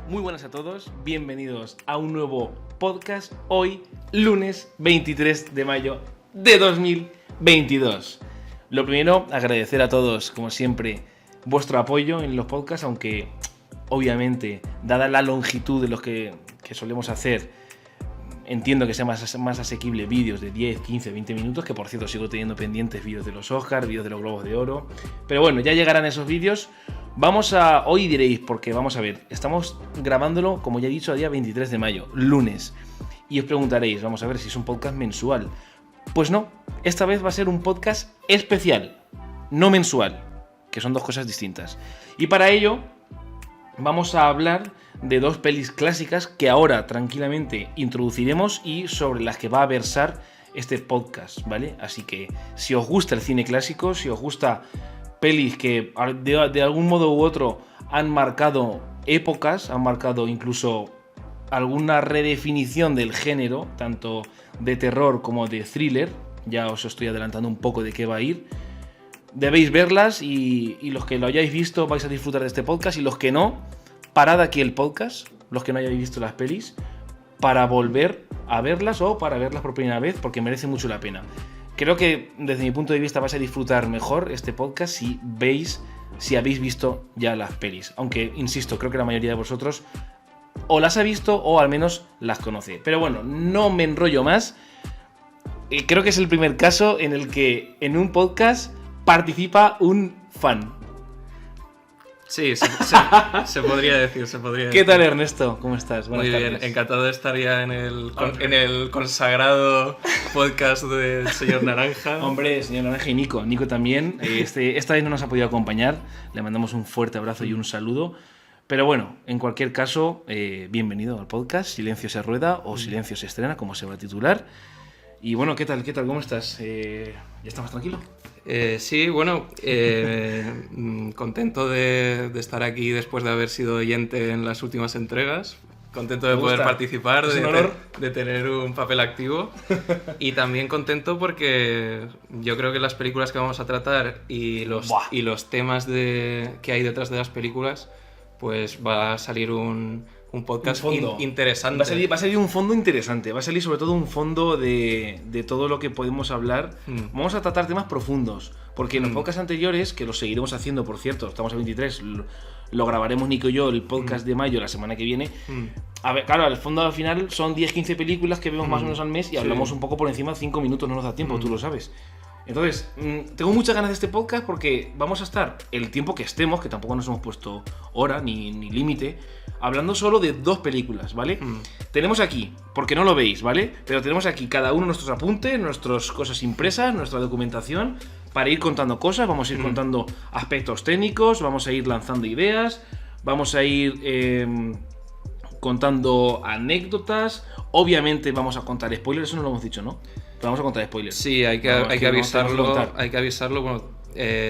Muy buenas a todos, bienvenidos a un nuevo podcast, hoy lunes 23 de mayo de 2022. Lo primero, agradecer a todos, como siempre, vuestro apoyo en los podcasts, aunque obviamente, dada la longitud de los que solemos hacer, entiendo que sea más asequible vídeos de 10, 15, 20 minutos, que por cierto sigo teniendo pendientes vídeos de los Oscars, vídeos de los Globos de Oro, pero bueno, ya llegarán esos vídeos. Hoy diréis, porque vamos a ver, estamos grabándolo, como ya he dicho, a día 23 de mayo, lunes. Y os preguntaréis, vamos a ver si es un podcast mensual. Pues no, esta vez va a ser un podcast especial, no mensual, que son dos cosas distintas. Y para ello, vamos a hablar de dos pelis clásicas que ahora tranquilamente introduciremos y sobre las que va a versar este podcast, ¿vale? Así que si os gusta el cine clásico, si os gusta pelis que de algún modo u otro han marcado épocas, han marcado incluso alguna redefinición del género, tanto de terror como de thriller, ya os estoy adelantando un poco de qué va a ir, debéis verlas y los que lo hayáis visto vais a disfrutar de este podcast, y los que no, parad aquí el podcast, los que no hayáis visto las pelis, para volver a verlas o para verlas por primera vez, porque merece mucho la pena. Creo que desde mi punto de vista vais a disfrutar mejor este podcast si habéis visto ya las pelis. Aunque, insisto, creo que la mayoría de vosotros o las ha visto o al menos las conoce. Pero bueno, no me enrollo más. Creo que es el primer caso en el que en un podcast participa un fan. Sí, se podría decir, ¿Qué tal, Ernesto? ¿Cómo estás? Buenas tardes. Bien, encantado de estar ya en el consagrado podcast del señor Naranja. Hombre, señor Naranja y Nico. Nico también. Esta vez no nos ha podido acompañar. Le mandamos un fuerte abrazo y un saludo. Pero bueno, en cualquier caso, bienvenido al podcast. Silencio se rueda o Silencio se estrena, como se va a titular. Y bueno, ¿qué tal? ¿Cómo estás? ¿Ya estás más tranquilo? Sí, bueno, contento de estar aquí después de haber sido oyente en las últimas entregas. Contento de poder participar, de tener un papel activo. Y también contento porque yo creo que las películas que vamos a tratar y los temas que hay detrás de las películas, pues va a salir un podcast interesante. Va a salir un fondo interesante, va a salir sobre todo un fondo de todo lo que podemos hablar. Vamos a tratar temas profundos, porque en los podcasts anteriores, que los seguiremos haciendo, por cierto, estamos a 23, lo grabaremos Nico y yo, el podcast de mayo, la semana que viene. A ver, claro, al fondo al final son 10-15 películas que vemos más o menos al mes y hablamos un poco por encima, 5 minutos no nos da tiempo, tú lo sabes. Entonces, tengo muchas ganas de este podcast porque vamos a estar el tiempo que estemos, que tampoco nos hemos puesto hora ni límite, hablando solo de dos películas, ¿vale? Tenemos aquí, porque no lo veis, ¿vale? Pero tenemos aquí cada uno nuestros apuntes, nuestras cosas impresas, nuestra documentación, para ir contando cosas, vamos a ir contando aspectos técnicos, vamos a ir lanzando ideas, vamos a ir contando anécdotas, obviamente vamos a contar spoilers, eso no lo hemos dicho, ¿no? Pero vamos a contar spoilers. Sí, hay que avisarlo, bueno,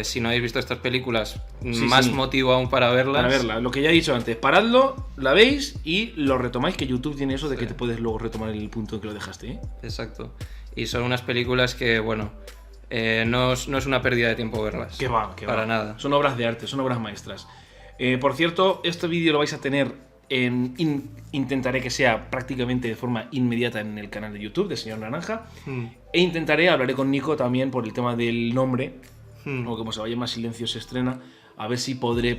si no habéis visto estas películas, más motivo aún para verlas. Lo que ya he dicho antes, paradlo, la veis y lo retomáis, que YouTube tiene eso de que te puedes luego retomar el punto en que lo dejaste, ¿eh? Exacto. Y son unas películas que, bueno, no es una pérdida de tiempo verlas. Que va. Nada. Son obras de arte, son obras maestras. Por cierto, este vídeo lo vais a tener intentaré que sea prácticamente de forma inmediata en el canal de YouTube de Señor Naranja. E hablaré con Nico también por el tema del nombre, o como se va a llamar, Silencio se estrena, a ver si podré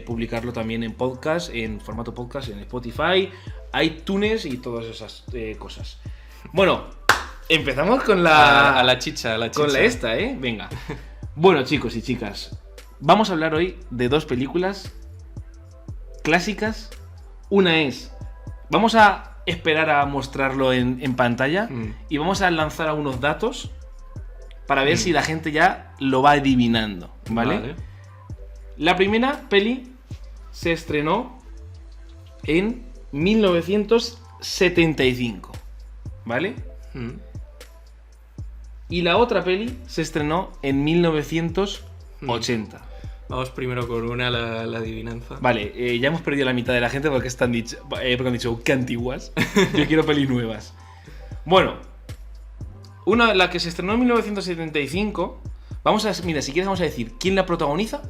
publicarlo también en podcast, en formato podcast, en Spotify, iTunes y todas esas cosas. Bueno, empezamos con a la chicha. Con la esta, ¿eh? Venga. Bueno, chicos y chicas, vamos a hablar hoy de dos películas clásicas. Una es, vamos a esperar a mostrarlo en pantalla y vamos a lanzar algunos datos para ver si la gente ya lo va adivinando, ¿vale? La primera peli se estrenó en 1975, ¿vale? Y la otra peli se estrenó en 1980. Vamos primero con la adivinanza. Vale, ya hemos perdido la mitad de la gente porque han dicho que antiguas. Yo quiero pelis nuevas. Bueno, la que se estrenó en 1975. Mira, si quieres vamos a decir quién la protagoniza.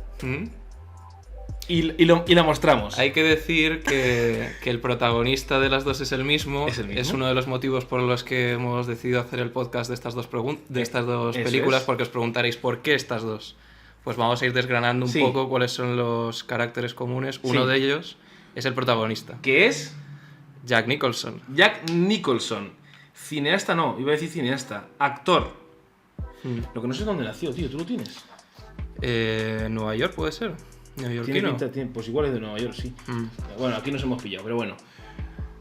y la mostramos. Hay que decir que el protagonista de las dos es el mismo. Es uno de los motivos por los que hemos decidido hacer el podcast de estas dos películas, porque os preguntaréis ¿por qué estas dos? Pues vamos a ir desgranando un poco cuáles son los caracteres comunes. Uno de ellos es el protagonista. ¿Qué es? Jack Nicholson. Jack Nicholson. Cineasta no, iba a decir cineasta. Actor. Lo que no sé dónde nació, tío, ¿tú lo tienes? Nueva York puede ser. Neoyorquino. Pues igual es de Nueva York, sí. Bueno, aquí nos hemos pillado, pero bueno.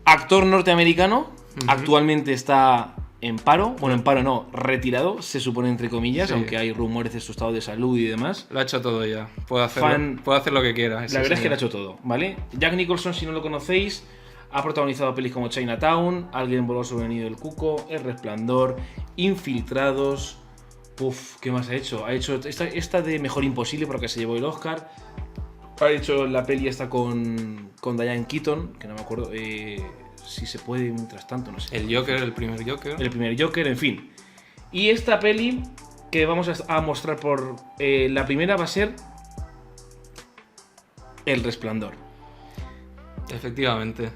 Actor norteamericano. Actualmente está en paro. Bueno, en paro no, retirado, se supone entre comillas, aunque hay rumores de su estado de salud y demás. Lo ha hecho todo ya. Puede hacer lo que quiera. La verdad es que lo ha hecho todo, ¿vale? Jack Nicholson, si no lo conocéis, ha protagonizado pelis como Chinatown, Alguien voló sobre el nido del cuco, El Resplandor, Infiltrados. ¿Qué más ha hecho? Ha hecho esta de Mejor Imposible porque se llevó el Oscar. Ha hecho la peli esta con Diane Keaton, que no me acuerdo si se puede mientras tanto, no sé. El Joker, el primer Joker. El primer Joker, en fin. Y esta peli que vamos a mostrar por... la primera va a ser El Resplandor. Efectivamente.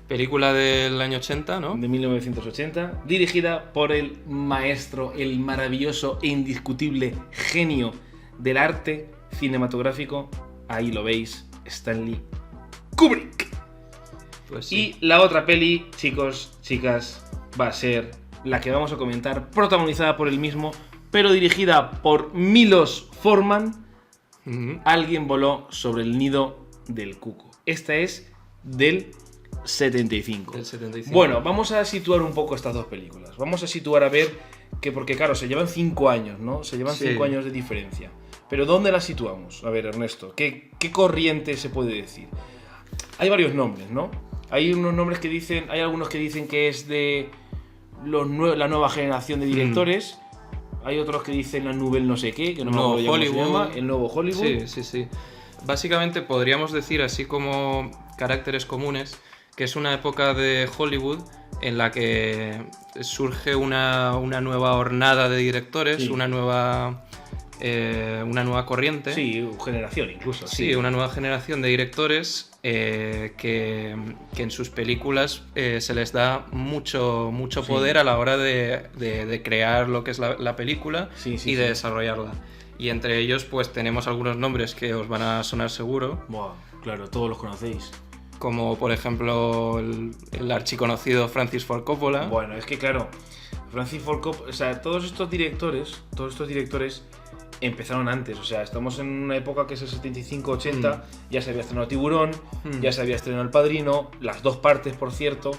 Película del año 80, ¿no? De 1980, dirigida por el maestro, el maravilloso e indiscutible genio del arte cinematográfico, ahí lo veis, Stanley Kubrick. Pues sí. Y la otra peli, chicos, chicas, va a ser la que vamos a comentar, protagonizada por él mismo, pero dirigida por Milos Forman. Alguien voló sobre el nido del cuco. Esta es del 75. Del 75. Bueno, vamos a situar un poco estas dos películas. Vamos a situar a ver que, porque claro, se llevan 5 años, ¿no? Se llevan 5 años de diferencia. Pero ¿dónde las situamos? A ver, Ernesto, ¿qué corriente se puede decir? Hay varios nombres, ¿no? Hay unos nombres que dicen, hay algunos que dicen que es de la nueva generación de directores. Hay otros que dicen la nouvelle no sé qué, que no me acuerdo cómo se llama, el nuevo Hollywood. Sí. Básicamente podríamos decir, así como caracteres comunes, que es una época de Hollywood en la que surge una nueva hornada de directores, una nueva corriente. Sí, generación incluso. Sí, una nueva generación de directores que en sus películas se les da mucho poder a la hora de crear lo que es la película y de desarrollarla. Y entre ellos pues tenemos algunos nombres que os van a sonar seguro. Buah, claro, todos los conocéis. Como por ejemplo el archiconocido Francis Ford Coppola. Bueno, es que claro, Francis Ford Coppola, o sea, todos estos directores empezaron antes, o sea, estamos en una época que es el 75-80, ya se había estrenado Tiburón, ya se había estrenado El Padrino, las dos partes, por cierto,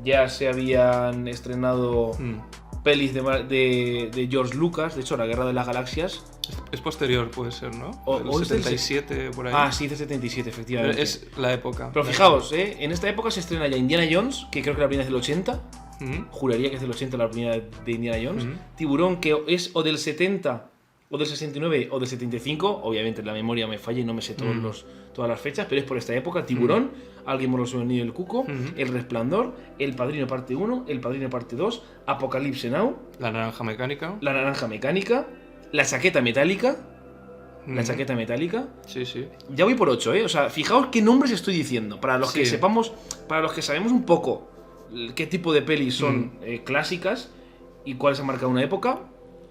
ya se habían estrenado pelis de George Lucas, de hecho, La Guerra de las Galaxias. Es posterior, puede ser, ¿no? O el 77, por ahí. Ah, sí, de 77, efectivamente. Pero es la época. Pero fijaos, en esta época se estrena ya Indiana Jones, que creo que la primera es del 80. Juraría que es del 80 la primera de Indiana Jones. Tiburón, que es o del 70, o del 69, o del 75. Obviamente la memoria me falla y no me sé todas las fechas, pero es por esta época. Tiburón, Alguien voló sobre el nido del cuco, El Resplandor, El Padrino parte 1, El Padrino parte 2, Apocalipsis Now, La Naranja Mecánica, La Chaqueta Metálica. La Chaqueta Metálica. Sí. Ya voy por 8, ¿eh? O sea, fijaos qué nombres estoy diciendo. Para los que sepamos, para los que sabemos un poco qué tipo de pelis son clásicas y cuáles han marcado una época.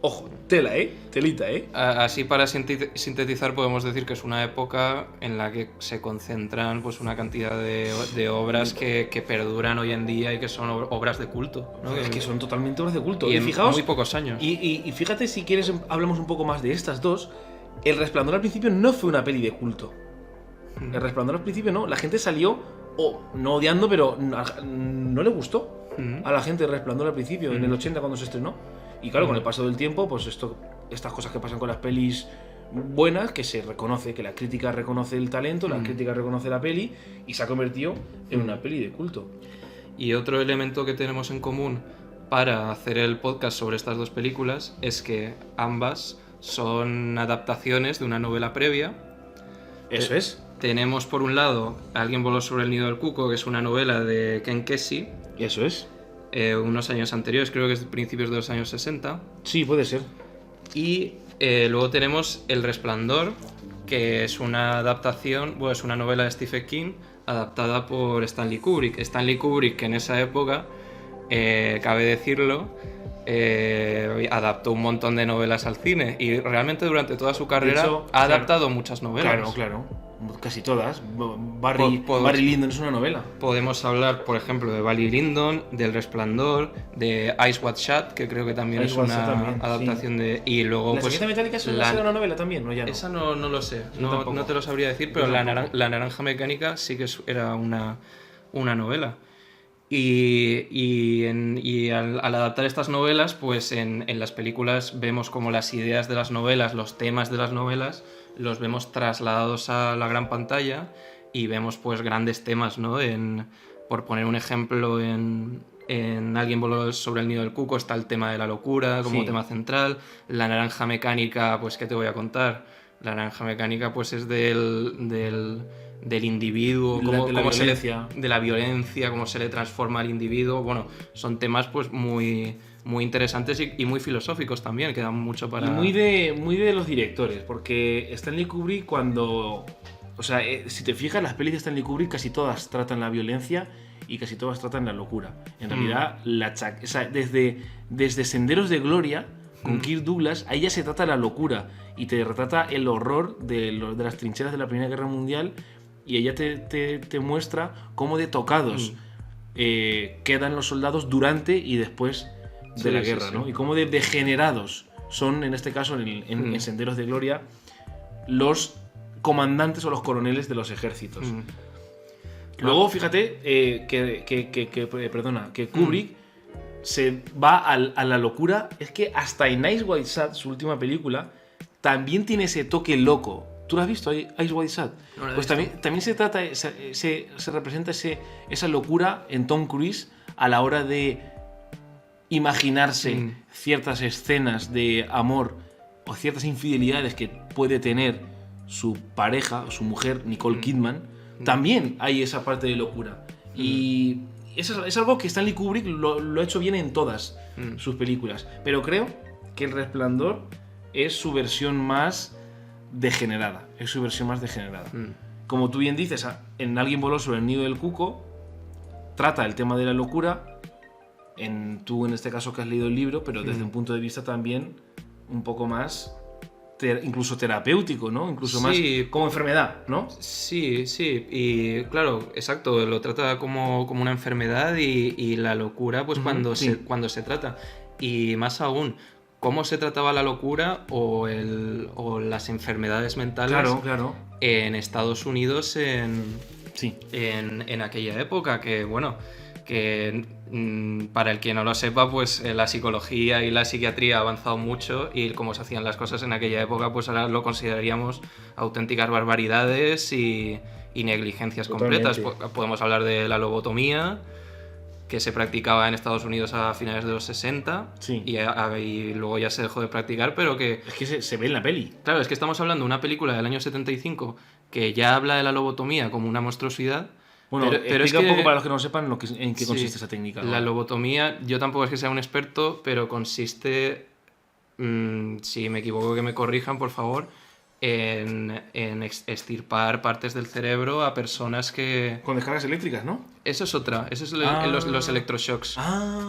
Ojo, tela, telita, Así para sintetizar podemos decir que es una época en la que se concentran pues una cantidad de obras que perduran hoy en día y que son obras de culto, ¿no? Es que son totalmente obras de culto. Y fijaos, muy pocos años. Y fíjate, si quieres, hablamos un poco más de estas dos. El Resplandor al principio no fue una peli de culto. El Resplandor al principio no. La gente salió, no odiando, pero no le gustó a la gente El Resplandor al principio, en el 80 cuando se estrenó. Y claro, con el paso del tiempo, pues estas cosas que pasan con las pelis buenas, que se reconoce, que la crítica reconoce el talento, la crítica reconoce la peli, y se ha convertido en una peli de culto. Y otro elemento que tenemos en común para hacer el podcast sobre estas dos películas es que ambas son adaptaciones de una novela previa. Eso es. Tenemos por un lado Alguien voló sobre el nido del cuco, que es una novela de Ken Kesey. Eso es. Unos años anteriores, creo que es de principios de los años 60. Sí, puede ser. Y luego tenemos El Resplandor, que es una adaptación, bueno, es una novela de Stephen King adaptada por Stanley Kubrick. Stanley Kubrick, que en esa época, cabe decirlo, adaptó un montón de novelas al cine y realmente durante toda su carrera ha adaptado muchas novelas. Claro, casi todas. Barry Lyndon es una novela. Podemos hablar, por ejemplo, de Barry Lyndon, del Resplandor, de Eyes Wide Shut, que creo que también es una adaptación de... Y luego, ¿La Chaqueta Metálica es una novela también? ¿No, ya no? Esa no lo sé, no te lo sabría decir, pero la Naranja Mecánica sí que era una novela. Y al adaptar estas novelas, pues en las películas vemos como las ideas de las novelas, los temas de las novelas, los vemos trasladados a la gran pantalla y vemos pues grandes temas, ¿no? Por poner un ejemplo, en Alguien voló sobre el nido del cuco está el tema de la locura como tema central. La Naranja Mecánica, pues ¿qué te voy a contar? La Naranja Mecánica pues es del individuo, de la violencia, cómo se le transforma al individuo. Bueno, son temas pues muy interesantes y muy filosóficos también, que dan mucho para... Y muy de los directores, porque Stanley Kubrick cuando... O sea, si te fijas, las pelis de Stanley Kubrick casi todas tratan la violencia y casi todas tratan la locura. En realidad, desde Senderos de Gloria, con Kirk Douglas, ahí ya se trata la locura y te retrata el horror de las trincheras de la Primera Guerra Mundial, y ella te muestra cómo de tocados quedan los soldados durante y después de la guerra, ¿no? Y cómo de degenerados son, en este caso, en Senderos de Gloria, los comandantes o los coroneles de los ejércitos. Luego, fíjate que Kubrick se va a la locura. Es que hasta en Eyes Wide Shut, su última película, también tiene ese toque loco. ¿Tú lo has visto, Eyes Wide Shut? No, pues también se trata, se representa esa locura en Tom Cruise a la hora de imaginarse ciertas escenas de amor o ciertas infidelidades que puede tener su pareja, su mujer, Nicole Kidman. También hay esa parte de locura. Y eso es algo que Stanley Kubrick lo ha hecho bien en todas sus películas. Pero creo que El Resplandor es su versión más degenerada. Como tú bien dices, en Alguien voló sobre el nido del cuco trata el tema de la locura. Tú en este caso que has leído el libro, pero desde un punto de vista también un poco más incluso terapéutico, ¿no? Incluso más como enfermedad, ¿no? Sí, y claro, exacto, lo trata como una enfermedad y la locura pues cuando se trata. Y más aún, cómo se trataba la locura o las enfermedades mentales en Estados Unidos en aquella época, que bueno, que para el que no lo sepa, pues la psicología y la psiquiatría ha avanzado mucho y como se hacían las cosas en aquella época, pues ahora lo consideraríamos auténticas barbaridades y negligencias completas. Podemos hablar de la lobotomía, que se practicaba en Estados Unidos a finales de los 60 y luego ya se dejó de practicar, pero que... Es que se ve en la peli. Claro, es que estamos hablando de una película del año 75 que ya habla de la lobotomía como una monstruosidad. Bueno, pero es que un poco para los que no sepan en qué consiste esa técnica, ¿no? La lobotomía, yo tampoco es que sea un experto, pero consiste, si me equivoco que me corrijan, por favor, en extirpar partes del cerebro a personas que... Con descargas eléctricas, ¿no? Eso es otra, eso es los electroshocks.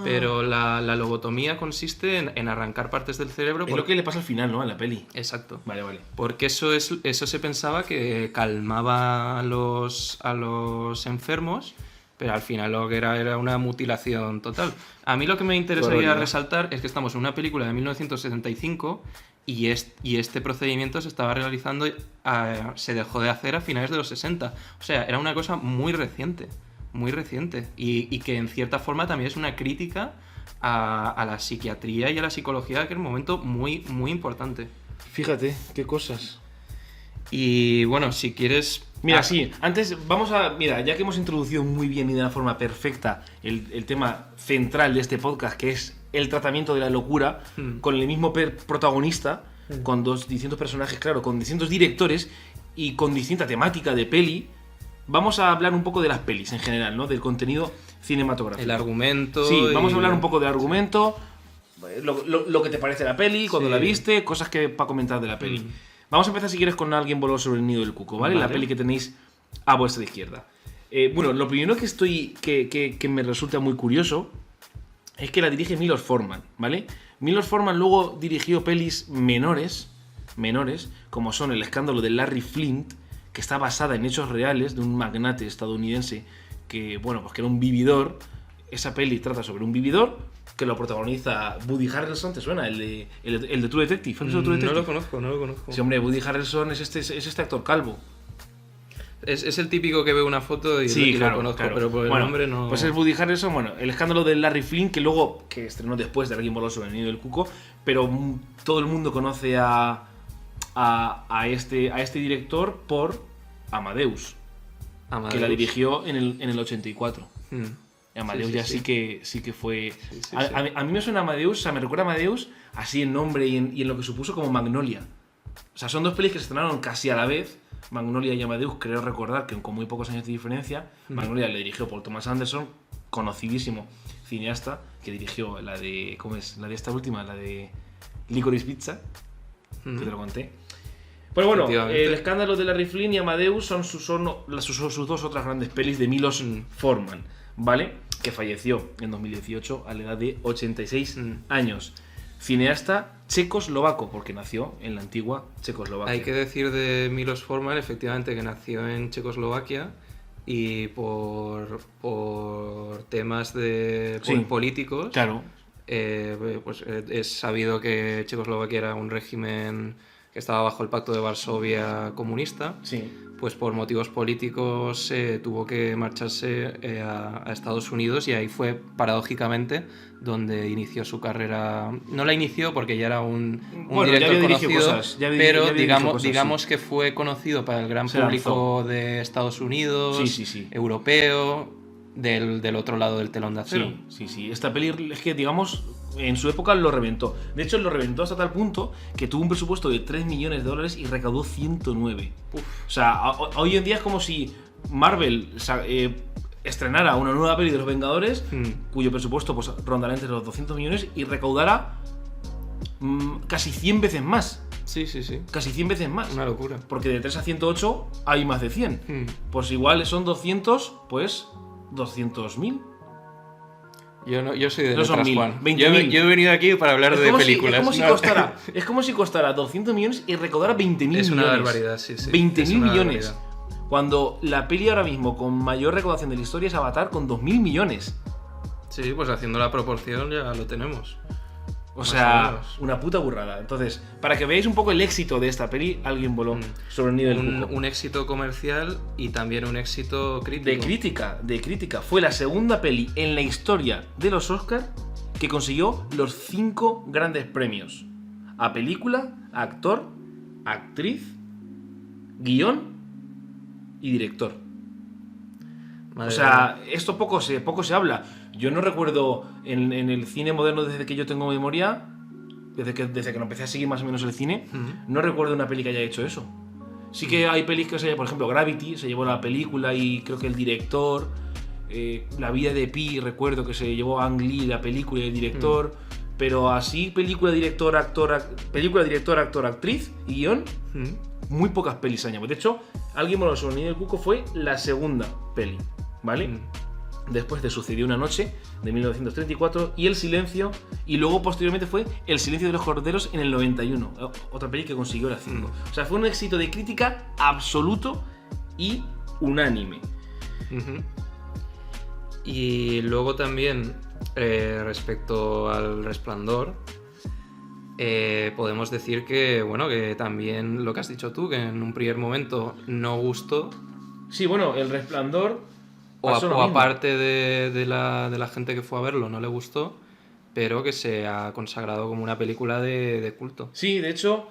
Pero la lobotomía consiste en arrancar partes del cerebro... Es lo que le pasa al final, ¿no? En la peli. Exacto. Vale. Porque eso se pensaba que calmaba a los enfermos, pero al final lo que era una mutilación total. A mí lo que me interesaría resaltar es que estamos en una película de 1975 y este procedimiento se estaba realizando, se dejó de hacer a finales de los 60. O sea, era una cosa muy reciente. Y que en cierta forma también es una crítica a la psiquiatría y a la psicología de aquel momento muy, muy importante. Fíjate, qué cosas. Y bueno, si quieres... Mira, antes mira, ya que hemos introducido muy bien y de una forma perfecta el tema central de este podcast, que es el tratamiento de la locura, con el mismo protagonista, con distintos personajes, claro, con distintos directores y con distinta temática de peli, vamos a hablar un poco de las pelis en general, ¿no? Del contenido cinematográfico. El argumento... Sí, vamos a hablar un poco del argumento, lo que te parece la peli, cuando la viste, cosas que para comentar de la peli. Vamos a empezar, si quieres, con Alguien voló sobre el nido del cuco, ¿vale? La peli que tenéis a vuestra izquierda. Bueno, lo primero que me resulta muy curioso es que la dirige Milos Forman, ¿vale? Milos Forman luego dirigió pelis menores, como son El escándalo de Larry Flint, que está basada en hechos reales de un magnate estadounidense que, bueno, pues que era un vividor. Esa peli trata sobre un vividor que lo protagoniza Woody Harrelson, ¿te suena? El de True Detective. ¿Has visto True Detective? No lo conozco. Sí, hombre, Woody Harrelson es este actor calvo. Es el típico que ve una foto y, lo conozco, pero por el nombre no... Pues es Woody Harrelson, bueno, El escándalo de Larry Flint, que estrenó después de Alguien voló sobre el nido del cuco, pero todo el mundo conoce a este director por Amadeus, que la dirigió en el 84. Amadeus sí que fue... Sí. A mí me suena Amadeus, o sea, me recuerda a Amadeus así en nombre y en lo que supuso como Magnolia. O sea, son dos pelis que se estrenaron casi a la vez, Magnolia y Amadeus, creo recordar que con muy pocos años de diferencia. Magnolia le dirigió Paul Thomas Anderson, conocidísimo cineasta, que dirigió la de... ¿Cómo es? La de esta última, la de Licorice Pizza, que te lo conté. Pero bueno, El escándalo de Larry Flynn y Amadeus son sus dos otras grandes pelis de Milos Forman, ¿vale? Que falleció en 2018 a la edad de 86 años. Cineasta checoslovaco, porque nació en la antigua Checoslovaquia. Hay que decir de Milos Forman, efectivamente, que nació en Checoslovaquia y por temas políticos. Claro. Pues es sabido que Checoslovaquia era un régimen que estaba bajo el Pacto de Varsovia comunista. Sí. Pues por motivos políticos tuvo que marcharse a Estados Unidos y ahí fue, paradójicamente, donde inició su carrera. No la inició porque ya era un director conocido, pero digamos que fue conocido para el gran público de Estados Unidos, europeo, del otro lado del telón de acero. Sí. Esta peli es que, digamos, en su época lo reventó. De hecho, lo reventó hasta tal punto que tuvo un presupuesto de $3 millones y recaudó 109. O sea, hoy en día es como si Marvel estrenara una nueva peli de los Vengadores, cuyo presupuesto pues rondará entre los 200 millones y recaudara casi 100 veces más. Sí. Casi 100 veces más. Una locura. Porque de 3 a 108 hay más de 100. Pues igual son 200, pues 200.000. Yo soy de letras, Juan. Yo he venido aquí para hablar de películas. Es como si costara 200 millones y recaudara 20.000 millones. Es una barbaridad, sí. 20.000 millones. Cuando la peli ahora mismo con mayor recaudación de la historia es Avatar con 2.000 millones. Sí, pues haciendo la proporción ya lo tenemos. O sea, una puta burrada. Entonces, para que veáis un poco el éxito de esta peli, Alguien voló sobre el nido del cuco. Un éxito comercial y también un éxito crítico. De crítica. Fue la segunda peli en la historia de los Oscars que consiguió los 5 grandes premios. A película, a actor, actriz, guión y director. Madre o sea, mía. Esto poco se habla. Yo no recuerdo en el cine moderno, desde que yo tengo memoria, desde que no empecé a seguir más o menos el cine, no recuerdo una peli que haya hecho eso. Sí que hay pelis que por ejemplo, Gravity se llevó la película y creo que el director, La vida de Pi, recuerdo que se llevó a Ang Lee la película y el director, pero así película, director, actor, actriz y guión, muy pocas pelis se han llevado. De hecho, Alguien voló sobre el nido del cuco fue la segunda peli, ¿vale? Después de Sucedió una noche, de 1934, y El silencio, y luego posteriormente fue El silencio de los corderos en el 91, otra peli que consiguió la 5. O sea, fue un éxito de crítica absoluto y unánime. Y luego también, respecto al Resplandor, podemos decir que, bueno, que también lo que has dicho tú, que en un primer momento no gustó. Sí, bueno, El Resplandor... O aparte de la gente que fue a verlo no le gustó, pero que se ha consagrado como una película de culto. Sí, de hecho,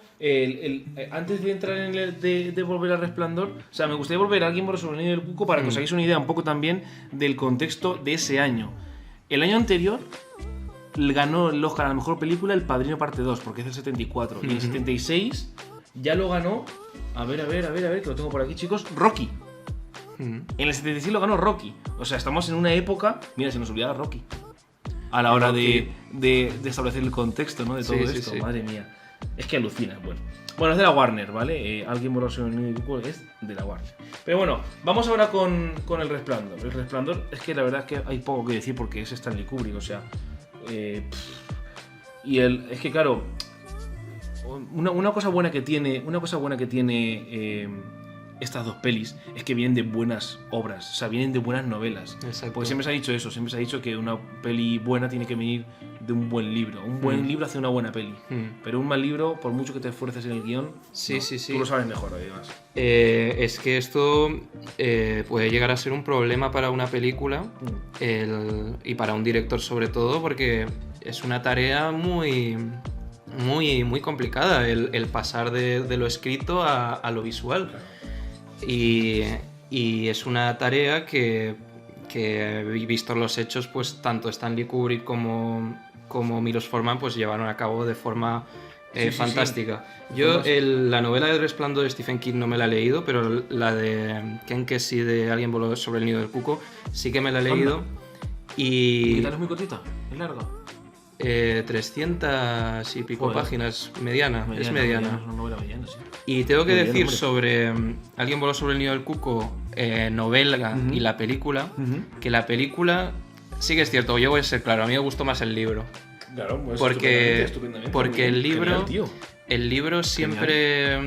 antes de entrar en de volver al Resplandor, o sea, me gustaría volver a Alguien voló sobre el nido del cuco para que os hagáis una idea un poco también del contexto de ese año. El año anterior ganó el Oscar a la mejor película El Padrino parte 2, porque es del 74. Y en el 76 ya lo ganó, a ver, que lo tengo por aquí, chicos, Rocky. En el 76 lo ganó Rocky. O sea, estamos en una época... Mira, se nos olvidaba Rocky. A la hora de establecer el contexto, ¿no? De todo esto. Sí. Madre mía. Es que alucinas, Bueno, es de la Warner, ¿vale? Alguien borró sobre el nido del cuco, es de la Warner. Pero bueno, vamos ahora con El Resplandor. El Resplandor es que la verdad es que hay poco que decir porque es Stanley Kubrick, o sea... es que claro, una cosa buena que tiene estas dos pelis es que vienen de buenas obras, o sea, vienen de buenas novelas. Exacto. Porque siempre se ha dicho eso, siempre se ha dicho que una peli buena tiene que venir de un buen libro. Un buen libro hace una buena peli. Pero un mal libro, por mucho que te esfuerces en el guión, sí. Tú lo sabes mejor, además. Es que esto puede llegar a ser un problema para una película y para un director sobre todo, porque es una tarea muy complicada el pasar de lo escrito a lo visual. Claro. Y es una tarea que visto los hechos, pues tanto Stanley Kubrick como Milos Forman pues llevaron a cabo de forma fantástica. Sí. Yo la novela del Resplandor de Stephen King no me la he leído, pero la de Ken Kesey de Alguien voló sobre el nido del cuco sí que me la he leído. ¿Y qué tal? Es muy cortita, es larga. 300 y pico páginas, mediana. Es mediana. Es una novela mediana, sí. Y tengo que decir sobre Alguien voló sobre el nido del cuco, novela y la película, que la película sí que es cierto, yo voy a ser claro, a mí me gustó más el libro. Claro, pues porque el libro... Genial, el libro siempre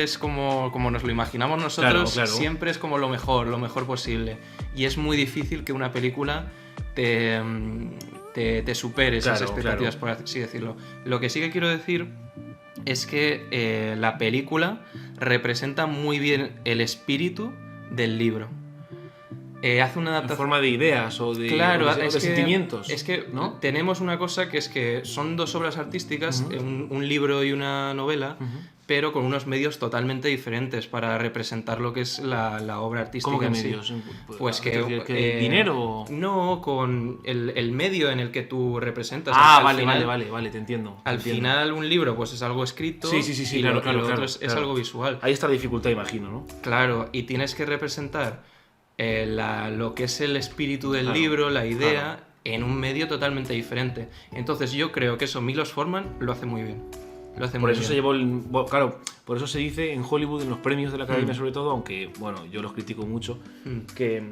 es como nos lo imaginamos nosotros, claro. Siempre es como lo mejor posible. Y es muy difícil que una película te supere esas expectativas, por así decirlo. Lo que sí que quiero decir es que la película representa muy bien el espíritu del libro. Hace una adaptación... En forma de ideas o de, de sentimientos. Es que ¿no? Tenemos una cosa que es que son dos obras artísticas, un libro y una novela, pero con unos medios totalmente diferentes para representar lo que es la obra artística. ¿Cómo que en medios? Sí. Pues que ¿dinero? No, con el medio en el que tú representas. Vale, te entiendo. Al final un libro pues es algo escrito sí, y claro, lo otro es algo visual. Ahí está la dificultad, imagino, ¿no? Claro, y tienes que representar lo que es el espíritu del libro, la idea, en un medio totalmente diferente. Entonces yo creo que eso Milos Forman lo hace muy bien. Por eso se llevó por eso se dice en Hollywood, en los premios de la Academia sobre todo, aunque bueno, yo los critico mucho, que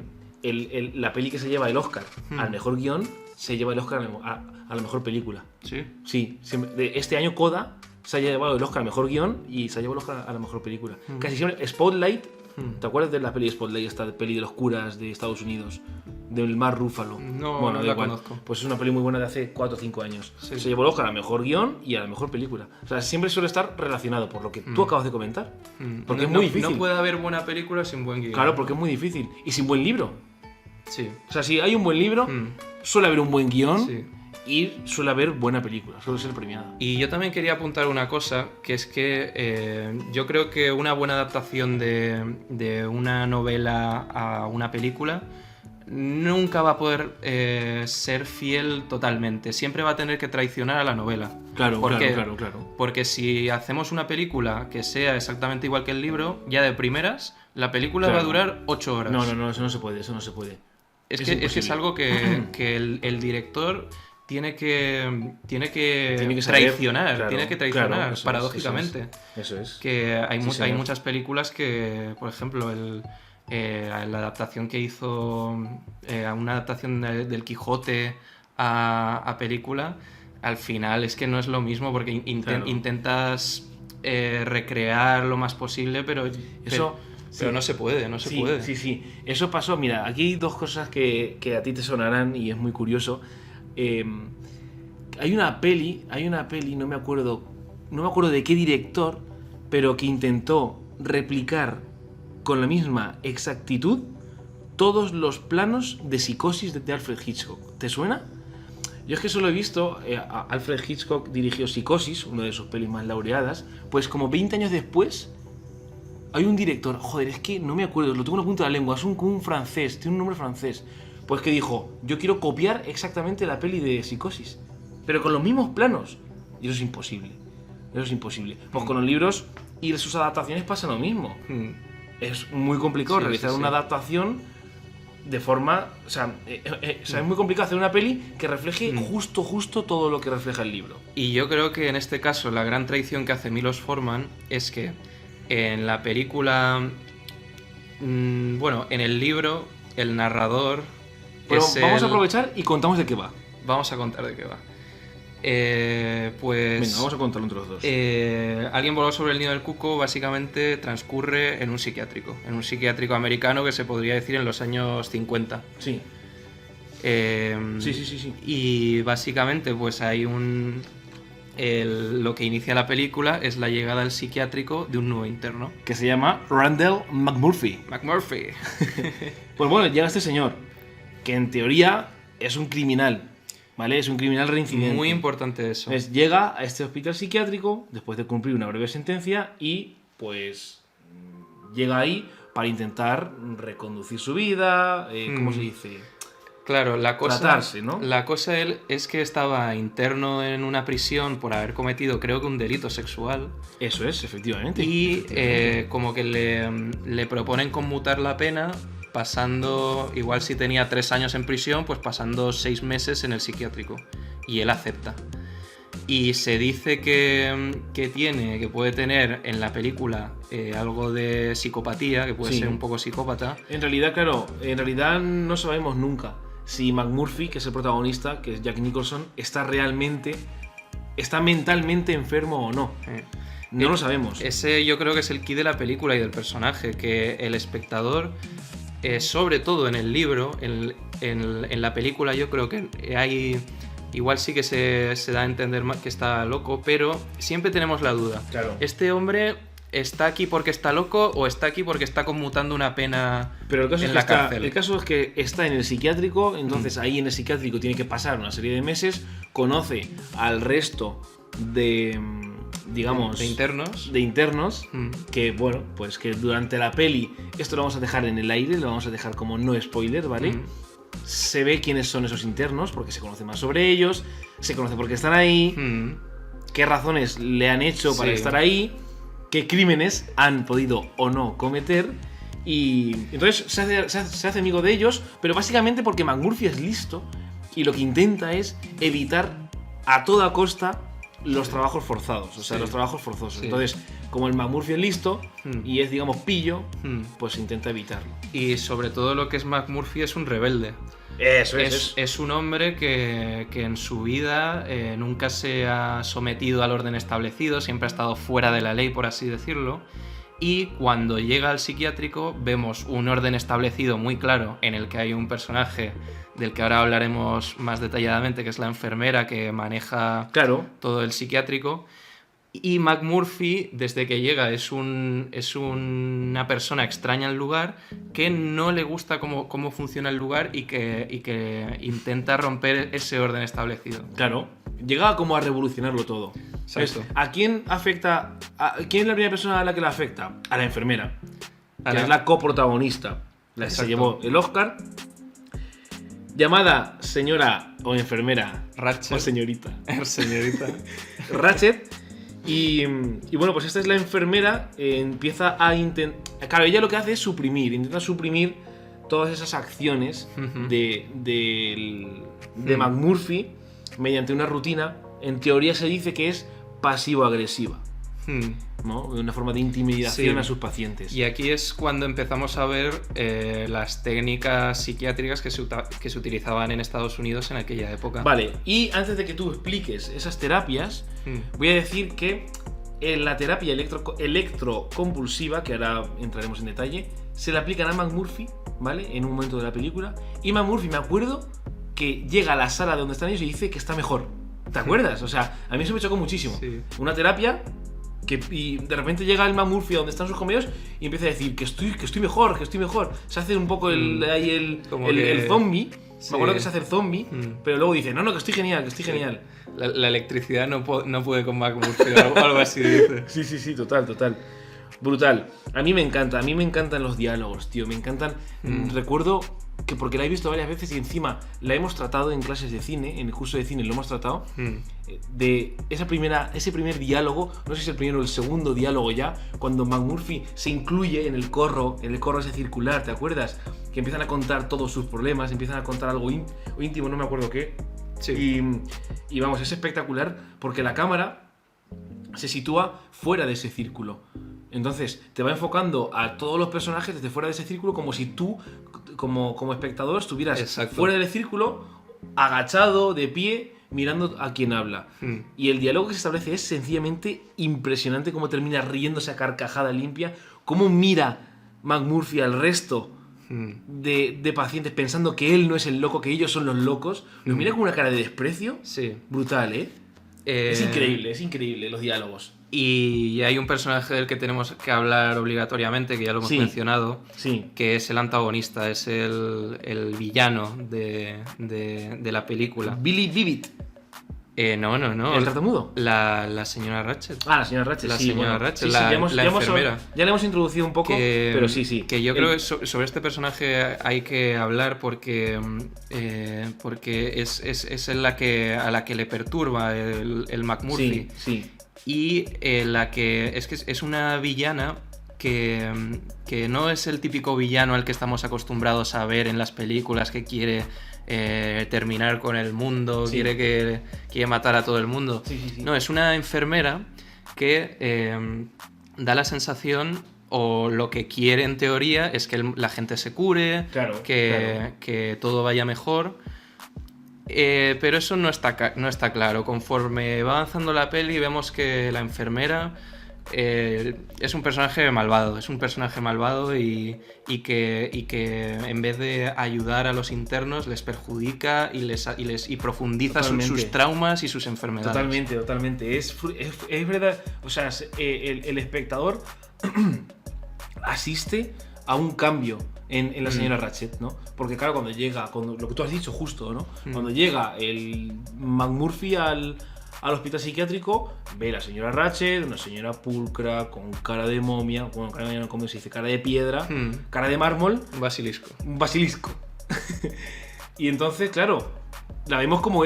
la peli que se lleva el Oscar al mejor guión se lleva el Oscar a la mejor película. Sí, este año Coda se ha llevado el Oscar al mejor guión y se ha llevado el Oscar a la mejor película. Casi siempre Spotlight. ¿Te acuerdas de la peli de Spotlight, esta peli de los curas de Estados Unidos? Del Mark Ruffalo. No la conozco. Pues es una peli muy buena de hace 4 o 5 años. Sí. Se llevó el Oscar a la mejor guión y a la mejor película. O sea, siempre suele estar relacionado por lo que tú acabas de comentar. Porque es muy difícil. No puede haber buena película sin buen guión. Claro, porque es muy difícil. Y sin buen libro. Sí. O sea, si hay un buen libro, suele haber un buen guión. Sí. Y suele haber buena película, suele ser premiada. Y yo también quería apuntar una cosa, que es que yo creo que una buena adaptación de una novela a una película nunca va a poder ser fiel totalmente. Siempre va a tener que traicionar a la novela. Claro. Porque si hacemos una película que sea exactamente igual que el libro, ya de primeras, la película va a durar 8 horas. No, eso no se puede. Es que es algo que el director... Tiene que traicionar, paradójicamente. Eso es. Que hay muchas películas que, por ejemplo, la adaptación que hizo, una adaptación del Quijote a película, al final es que no es lo mismo porque intentas recrear lo más posible, pero no se puede, Sí. Eso pasó. Mira, aquí hay dos cosas que a ti te sonarán y es muy curioso. Hay una peli, no me acuerdo de qué director, pero que intentó replicar con la misma exactitud todos los planos de Psicosis de Alfred Hitchcock. ¿Te suena? Yo es que solo he visto, Alfred Hitchcock dirigió Psicosis, una de sus pelis más laureadas, pues como 20 años después hay un director, es que no me acuerdo, lo tengo en la punta de la lengua, es un francés, tiene un nombre francés. Pues que dijo, yo quiero copiar exactamente la peli de Psicosis, pero con los mismos planos. Y eso es imposible. Pues con los libros y sus adaptaciones pasa lo mismo. Es muy complicado realizar una adaptación de forma... O sea, es muy complicado hacer una peli que refleje justo todo lo que refleja el libro. Y yo creo que en este caso la gran traición que hace Milos Forman es que en la película... bueno, en el libro, el narrador... Pero vamos a aprovechar y contamos de qué va. Vamos a contar de qué va. Pues... Venga, vamos a contarlo entre los dos. Alguien voló sobre el nido del cuco básicamente transcurre en un psiquiátrico americano que se podría decir en los años 50. Sí. Sí. Y básicamente pues hay lo que inicia la película es la llegada al psiquiátrico de un nuevo interno. Que se llama Randall McMurphy. Pues bueno, llega este señor, que en teoría es un criminal. ¿Vale? Es un criminal reincidente. Muy importante eso. Entonces, llega a este hospital psiquiátrico después de cumplir una breve sentencia y pues llega ahí para intentar reconducir su vida, ¿cómo se dice? Claro, la cosa, tratarse, ¿no? La cosa él es que estaba interno en una prisión por haber cometido, creo que un delito sexual. Eso es, efectivamente. Y como que le proponen conmutar la pena, pasando, igual si tenía 3 años en prisión, pues pasando 6 meses en el psiquiátrico. Y él acepta. Y se dice que puede tener en la película algo de psicopatía, que puede ser un poco psicópata. En realidad, claro, no sabemos nunca si McMurphy, que es el protagonista, que es Jack Nicholson, está mentalmente enfermo o no. No lo sabemos. Ese yo creo que es el key de la película y del personaje, que el espectador, sobre todo en el libro, en la película yo creo que hay... Igual sí que se da a entender que está loco, pero siempre tenemos la duda. Claro. ¿Este hombre está aquí porque está loco o está aquí porque está conmutando una pena pero el caso en es la cárcel? El caso es que está en el psiquiátrico, entonces ahí en el psiquiátrico tiene que pasar una serie de meses, conoce al resto de, digamos... De internos. Que bueno, pues que durante la peli, esto lo vamos a dejar en el aire, lo vamos a dejar como no spoiler, ¿vale? Se ve quiénes son esos internos, porque se conoce más sobre ellos, se conoce por qué están ahí, qué razones le han hecho para estar ahí, qué crímenes han podido o no cometer, y entonces se hace amigo de ellos, pero básicamente porque McMurphy es listo y lo que intenta es evitar a toda costa los trabajos forzados, o sea, los trabajos forzosos. Entonces, como el McMurphy es listo y es, digamos, pillo, pues intenta evitarlo. Y sobre todo lo que es McMurphy es un rebelde. Eso es un hombre que en su vida nunca se ha sometido al orden establecido, siempre ha estado fuera de la ley, por así decirlo. Y cuando llega al psiquiátrico vemos un orden establecido muy claro en el que hay un personaje del que ahora hablaremos más detalladamente, que es la enfermera que maneja todo el psiquiátrico. Y McMurphy, desde que llega, es una persona extraña al lugar, que no le gusta cómo funciona el lugar y que intenta romper ese orden establecido. Claro, llega como a revolucionarlo todo. Exacto. ¿A quién afecta? ¿Quién es la primera persona a la que le afecta? A la enfermera, que es la coprotagonista, la que se llevó el Oscar, llamada señora o enfermera Ratched. O señorita. Señorita. Ratched. Y bueno, pues esta es la enfermera, empieza a intentar... Claro, ella lo que hace es intenta suprimir todas esas acciones de McMurphy mediante una rutina. En teoría se dice que es pasivo-agresiva, ¿no? Una forma de intimidación a sus pacientes. Y aquí es cuando empezamos a ver las técnicas psiquiátricas que se utilizaban en Estados Unidos en aquella época. Vale, y antes de que tú expliques esas terapias, voy a decir que en la terapia electroconvulsiva, que ahora entraremos en detalle, se le aplican a McMurphy, ¿vale? En un momento de la película. Y McMurphy, me acuerdo que llega a la sala donde están ellos y dice que está mejor. ¿Te acuerdas? O sea, a mí eso me chocó muchísimo. Sí. Una terapia y de repente llega el McMurphy donde están sus compañeros y empieza a decir que estoy mejor. Se hace un poco el zombie. Sí. Me acuerdo que se hace el zombie, pero luego dice, no, que estoy genial, genial. La electricidad no puede con McMurphy o algo así dice. Sí, total. Brutal. A mí me encantan los diálogos, tío. Me encantan. Recuerdo que porque la he visto varias veces y encima la hemos tratado en clases de cine, en el curso de cine lo hemos tratado, de ese primer diálogo, no sé si es el primero o el segundo diálogo ya, cuando McMurphy se incluye en el corro ese circular, ¿te acuerdas? Que empiezan a contar todos sus problemas, empiezan a contar algo íntimo, no me acuerdo qué. Sí. Y vamos, es espectacular porque la cámara se sitúa fuera de ese círculo. Entonces te va enfocando a todos los personajes desde fuera de ese círculo, como si tú, como espectador, estuvieras fuera del círculo, agachado, de pie, mirando a quien habla. Y el diálogo que se establece es sencillamente impresionante, cómo termina riéndose a carcajada limpia, cómo mira McMurphy al resto de pacientes pensando que él no es el loco, que ellos son los locos. Los mira con una cara de desprecio. Sí. Brutal, ¿eh? Es increíble los diálogos. Y hay un personaje del que tenemos que hablar obligatoriamente, que ya lo hemos mencionado, que es el antagonista, es el villano de la película. Billy Dibbit. No. ¿El tartamudo? La señora Ratched. La señora Ratched, la señora Ratched, la enfermera. Ya le hemos introducido un poco, pero sí. Que yo creo que sobre este personaje hay que hablar porque es a la que le perturba el McMurphy. Sí. Y la que es una villana que no es el típico villano al que estamos acostumbrados a ver en las películas, que quiere terminar con el mundo, quiere matar a todo el mundo. Sí. No, es una enfermera que da la sensación, o lo que quiere en teoría, es que la gente se cure, que todo vaya mejor. Pero eso no está claro. Conforme va avanzando la peli vemos que la enfermera es un personaje malvado, y que en vez de ayudar a los internos les perjudica y profundiza sus traumas y sus enfermedades. Totalmente. Es verdad, o sea, el espectador asiste a un cambio en la señora Ratched, ¿no? Porque claro, cuando lo que tú has dicho justo, ¿no? Cuando llega el McMurphy al hospital psiquiátrico, ve a la señora Ratched, una señora pulcra, con cara de momia, bueno, cara de momia, ¿cómo se dice? Cara de piedra, cara de mármol. Un basilisco. Y entonces, claro, la vemos como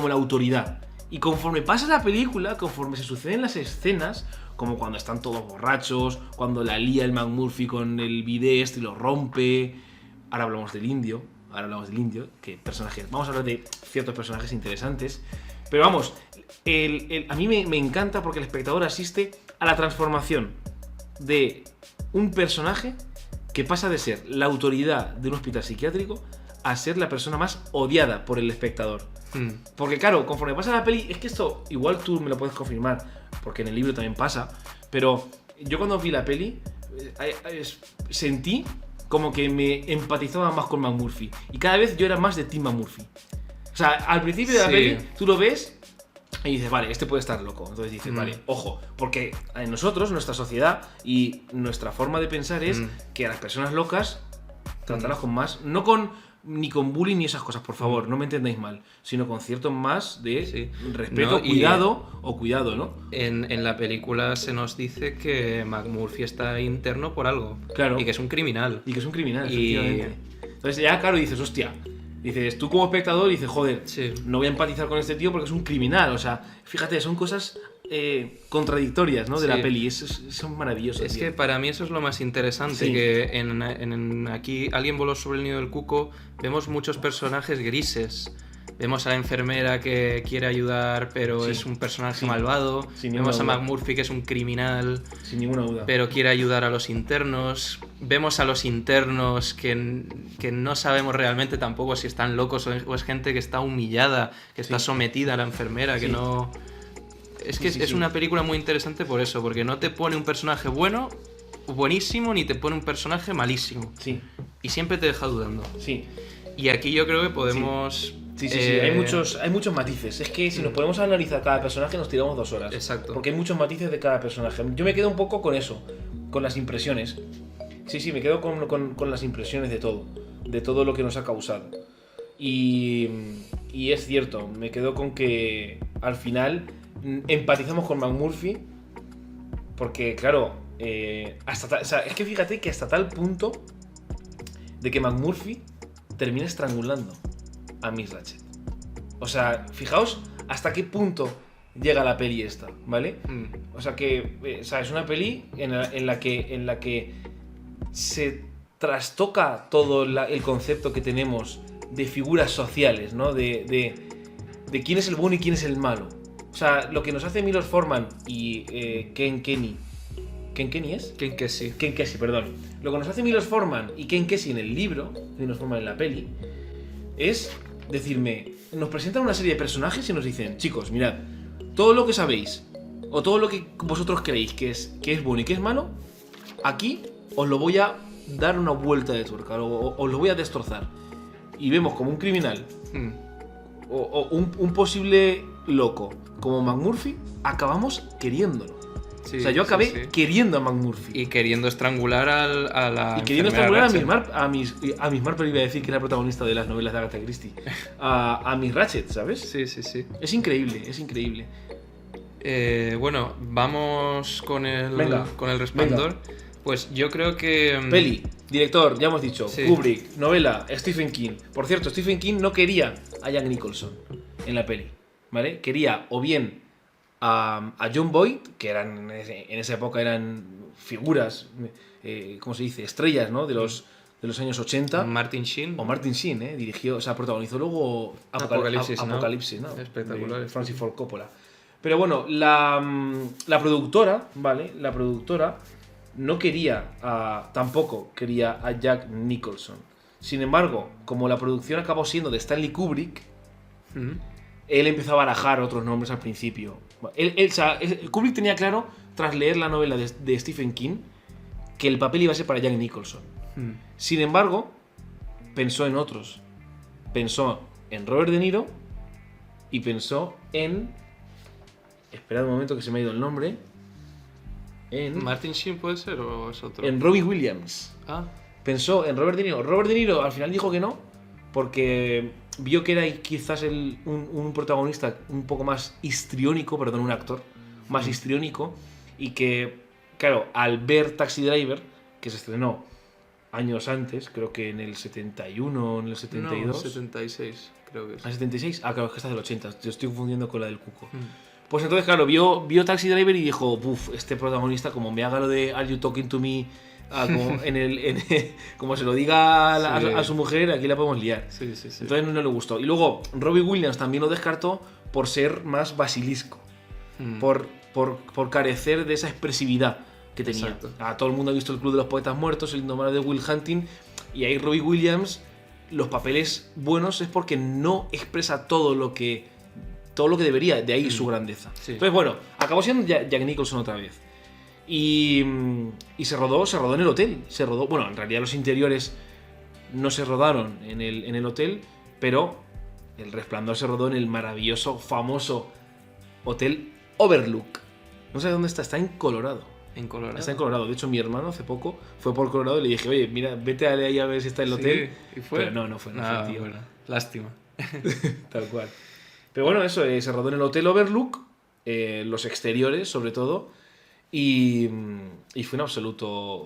la autoridad. Y conforme pasa la película, conforme se suceden las escenas, como cuando están todos borrachos, cuando la lía el McMurphy con el bidet y lo rompe. Ahora hablamos del indio, que personajes. Vamos a hablar de ciertos personajes interesantes. Pero vamos, a mí me encanta porque el espectador asiste a la transformación de un personaje que pasa de ser la autoridad de un hospital psiquiátrico a ser la persona más odiada por el espectador. Porque claro, conforme pasa la peli, es que esto igual tú me lo puedes confirmar, porque en el libro también pasa, pero yo cuando vi la peli sentí como que me empatizaba más con McMurphy, y cada vez yo era más de Team McMurphy. O sea, al principio de la peli tú lo ves y dices, vale, este puede estar loco. Entonces dices, vale, ojo, porque nosotros, nuestra sociedad y nuestra forma de pensar es que a las personas locas tratarlas con más, ni con bullying ni esas cosas, por favor, no me entendáis mal, sino con cierto más de respeto, cuidado, ¿no? En la película se nos dice que McMurphy está interno por algo. Claro. Y que es un criminal. Efectivamente. Entonces ya, claro, dices, hostia. Dices, tú como espectador dices, joder, no voy a empatizar con este tío porque es un criminal. O sea, fíjate, son cosas contradictorias, ¿no? De la peli. Son maravillosas. Es que para mí eso es lo más interesante, que aquí Alguien voló sobre el nido del cuco vemos muchos personajes grises. Vemos a la enfermera que quiere ayudar, pero es un personaje malvado. Vemos a McMurphy, que es un criminal, sin ninguna duda, pero quiere ayudar a los internos. Vemos a los internos que no sabemos realmente tampoco si están locos o es gente que está humillada, que está sometida a la enfermera, que no... Es que es una película muy interesante por eso, porque no te pone un personaje buenísimo, ni te pone un personaje malísimo. Y siempre te deja dudando. Y aquí yo creo que podemos... Sí. Hay muchos matices. Es que si nos ponemos a analizar cada personaje nos tiramos 2 horas. Exacto. Porque hay muchos matices de cada personaje. Yo me quedo un poco con eso, con las impresiones. Sí, me quedo con las impresiones de todo lo que nos ha causado. Y es cierto, me quedo con que al final empatizamos con McMurphy, porque claro, es que fíjate que hasta tal punto de que McMurphy termina estrangulando a Miss Ratched. O sea, fijaos hasta qué punto llega la peli esta, ¿vale? O sea que es una peli en la que se trastoca todo el concepto que tenemos de figuras sociales, ¿no? De quién es el bueno y quién es el malo. O sea, lo que nos hace Milos Forman y Ken Kesey. ¿Ken Kesey, perdón. Lo que nos hace Milos Forman y Ken Kesey en el libro, Milos Forman en la peli, es decirme, nos presentan una serie de personajes y nos dicen, chicos, mirad, todo lo que sabéis, o todo lo que vosotros creéis que es bueno y que es malo, aquí os lo voy a dar una vuelta de tuerca, o os lo voy a destrozar. Y vemos como un criminal, o un posible loco, como McMurphy, acabamos queriéndolo. Sí, o sea, yo acabé queriendo a McMurphy. Y queriendo estrangular a la. Y queriendo estrangular a Miss Marple, iba a decir que era protagonista de las novelas de Agatha Christie. A Miss Ratched, ¿sabes? Sí. Es increíble, es increíble. Bueno, vamos con el Resplandor. Venga. Pues yo creo que. Peli, director, ya hemos dicho. Sí. Kubrick, novela, Stephen King. Por cierto, Stephen King no quería a Jack Nicholson en la peli, ¿vale? Quería o bien a John Boyd, que eran en esa época eran figuras, ¿cómo se dice? Estrellas, ¿no? De los años 80. Martin Sheen. O Martin Sheen, dirigió, o sea, protagonizó luego Apocalipsis, ¿no? Espectacular. Francis Ford Coppola. Pero bueno, la productora, ¿vale? La productora no quería tampoco quería a Jack Nicholson. Sin embargo, como la producción acabó siendo de Stanley Kubrick, él empezó a barajar otros nombres al principio. Kubrick tenía claro, tras leer la novela de Stephen King, que el papel iba a ser para Jack Nicholson. Sin embargo, pensó en otros. Pensó en Robert De Niro y pensó en... Esperad un momento que se me ha ido el nombre. ¿Martin Sheen puede ser o es otro? En Robin Williams. Pensó en Robert De Niro. Robert De Niro al final dijo que no, porque vio que era quizás un protagonista un poco más histriónico, perdón, un actor más histriónico, y que, claro, al ver Taxi Driver, que se estrenó años antes, creo que en el 71 o en el 72. No, 76, creo que es. ¿Ah, 76? Ah, claro, es que está del 80. Yo estoy confundiendo con la del Cuco. Pues entonces, claro, vio Taxi Driver y dijo, este protagonista, como me haga lo de Are You Talking to Me, como se lo diga a su mujer, aquí la podemos liar. Sí. Entonces no le gustó. Y luego Robin Williams también lo descartó por ser más basilisco, por carecer de esa expresividad que tenía. Exacto. Todo el mundo ha visto El Club de los Poetas Muertos, El Indomable de Will Hunting, y ahí Robin Williams, los papeles buenos es porque no expresa todo lo que debería, de ahí su grandeza. Sí. Entonces, bueno, acabó siendo Jack Nicholson otra vez. Y se rodó en el hotel. Bueno, en realidad los interiores no se rodaron en el hotel, pero El Resplandor se rodó en el maravilloso, famoso Hotel Overlook. No sé dónde está en Colorado. Está en Colorado. De hecho, mi hermano hace poco fue por Colorado y le dije, oye, mira, vete ahí a ver si está el hotel. ¿Y fue? Pero no fue, tío. Bueno, lástima. Tal cual. Pero bueno, eso, se rodó en el Hotel Overlook, los exteriores sobre todo, y fue un absoluto,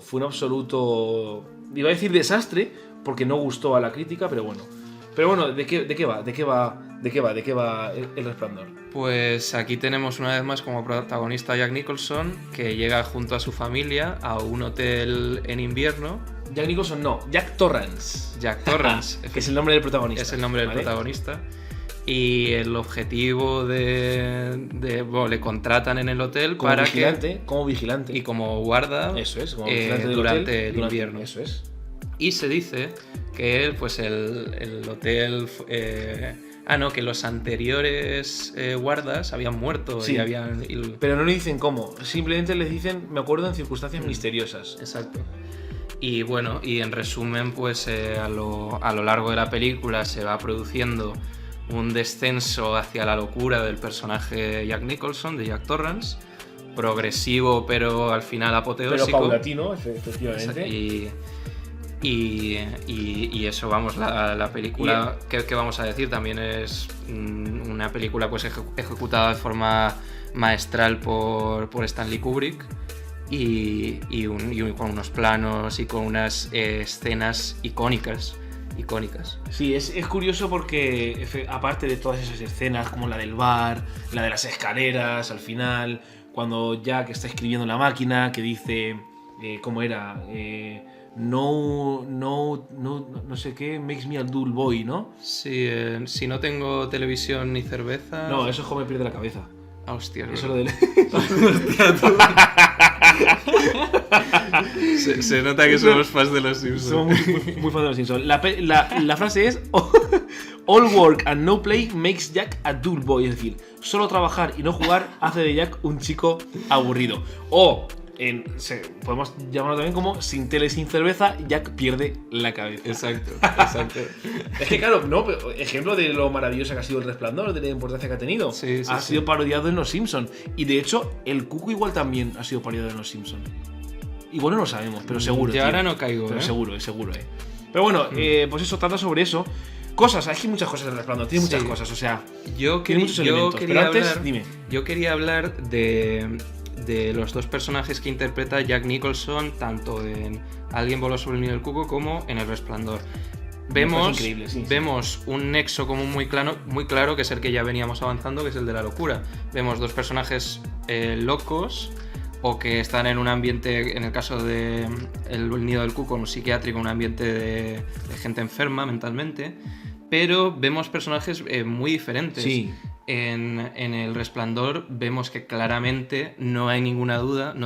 iba a decir desastre, porque no gustó a la crítica, pero bueno. Pero bueno, ¿de qué va El Resplandor? Pues aquí tenemos una vez más como protagonista a Jack Nicholson, que llega junto a su familia a un hotel en invierno. Jack Nicholson no, Jack Torrance. Jack Torrance. Que es el nombre del protagonista. Es el nombre del protagonista. Y el objetivo bueno, le contratan en el hotel como vigilante y como guarda. Eso es, como vigilante durante el invierno. Eso es. Y se dice que pues el hotel que los anteriores guardas habían muerto. Sí, pero no le dicen cómo, simplemente les dicen, me acuerdo, en circunstancias misteriosas. Exacto. Y bueno, y en resumen, pues a lo largo de la película se va produciendo un descenso hacia la locura del personaje Jack Nicholson, de Jack Torrance, progresivo pero al final apoteósico. Pero paulatino, efectivamente. Y eso, vamos, la película, ¿qué vamos a decir? También es una película pues ejecutada de forma maestral por Stanley Kubrick y con unos planos y con unas escenas icónicas. icónicas. Sí, es curioso porque aparte de todas esas escenas como la del bar, la de las escaleras al final, cuando Jack está escribiendo en la máquina que dice, ¿cómo era? No sé qué, makes me a dull boy, ¿no? Sí, si no tengo televisión ni cerveza... No, eso es Homer pierde la cabeza. Ah, hostia. Eso es lo del... Hostia, tú. se nota que somos fans de los Simpsons. Somos muy fans de los Simpsons. La frase es all work and no play makes Jack a dull boy. Es decir, solo trabajar y no jugar hace de Jack un chico aburrido. O podemos llamarlo también como sin tele, sin cerveza, Jack pierde la cabeza. Exacto. Es que claro, no, pero ejemplo de lo maravilloso que ha sido El Resplandor, de la importancia que ha tenido. Sí, ha sido parodiado en Los Simpsons. Y de hecho, el Cuco igual también ha sido parodiado en Los Simpsons. Igual no lo sabemos, pero seguro. Ya ahora no caigo, pero seguro. Pero bueno, pues eso, trata sobre eso. Cosas, hay muchas cosas del Resplandor, tiene muchas cosas, o sea, tiene muchos elementos. Pero antes, dime. Yo quería hablar de los dos personajes que interpreta Jack Nicholson, tanto en Alguien voló sobre el nido del cuco como en El Resplandor. Vemos un nexo común muy claro, que es el que ya veníamos avanzando, que es el de la locura. Vemos dos personajes locos, o que están en un ambiente, en el caso de El nido del cuco, un psiquiátrico, un ambiente de gente enferma mentalmente, pero vemos personajes muy diferentes. Sí. En El Resplandor vemos que claramente no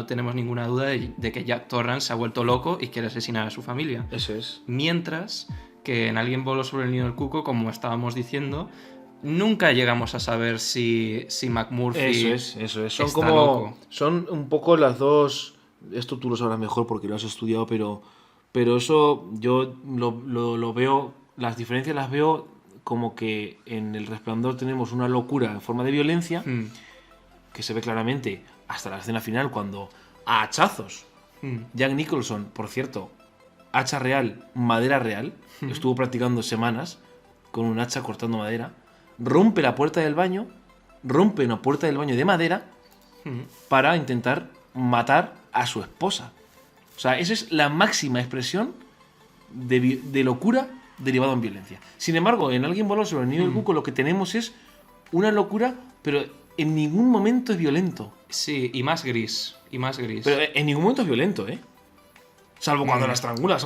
tenemos ninguna duda de que Jack Torrance se ha vuelto loco y quiere asesinar a su familia. Eso es. Mientras que en Alguien voló sobre el nido del cuco, como estábamos diciendo, nunca llegamos a saber si McMurphy Eso es. Son un poco las dos... Esto tú lo sabrás mejor porque lo has estudiado, pero eso yo lo veo... Las diferencias las veo como que en El Resplandor tenemos una locura en forma de violencia que se ve claramente hasta la escena final cuando a hachazos Jack Nicholson, por cierto, hacha real, madera real, estuvo practicando semanas con un hacha cortando madera, rompe la puerta del baño, rompe una puerta del baño de madera para intentar matar a su esposa. O sea, esa es la máxima expresión de locura derivado en violencia. Sin embargo, en Alguien voló sobre el nido del cuco lo que tenemos es una locura, pero en ningún momento es violento. Sí, y más gris. Pero en ningún momento es violento, ¿eh? Salvo cuando la estrangula, Sí,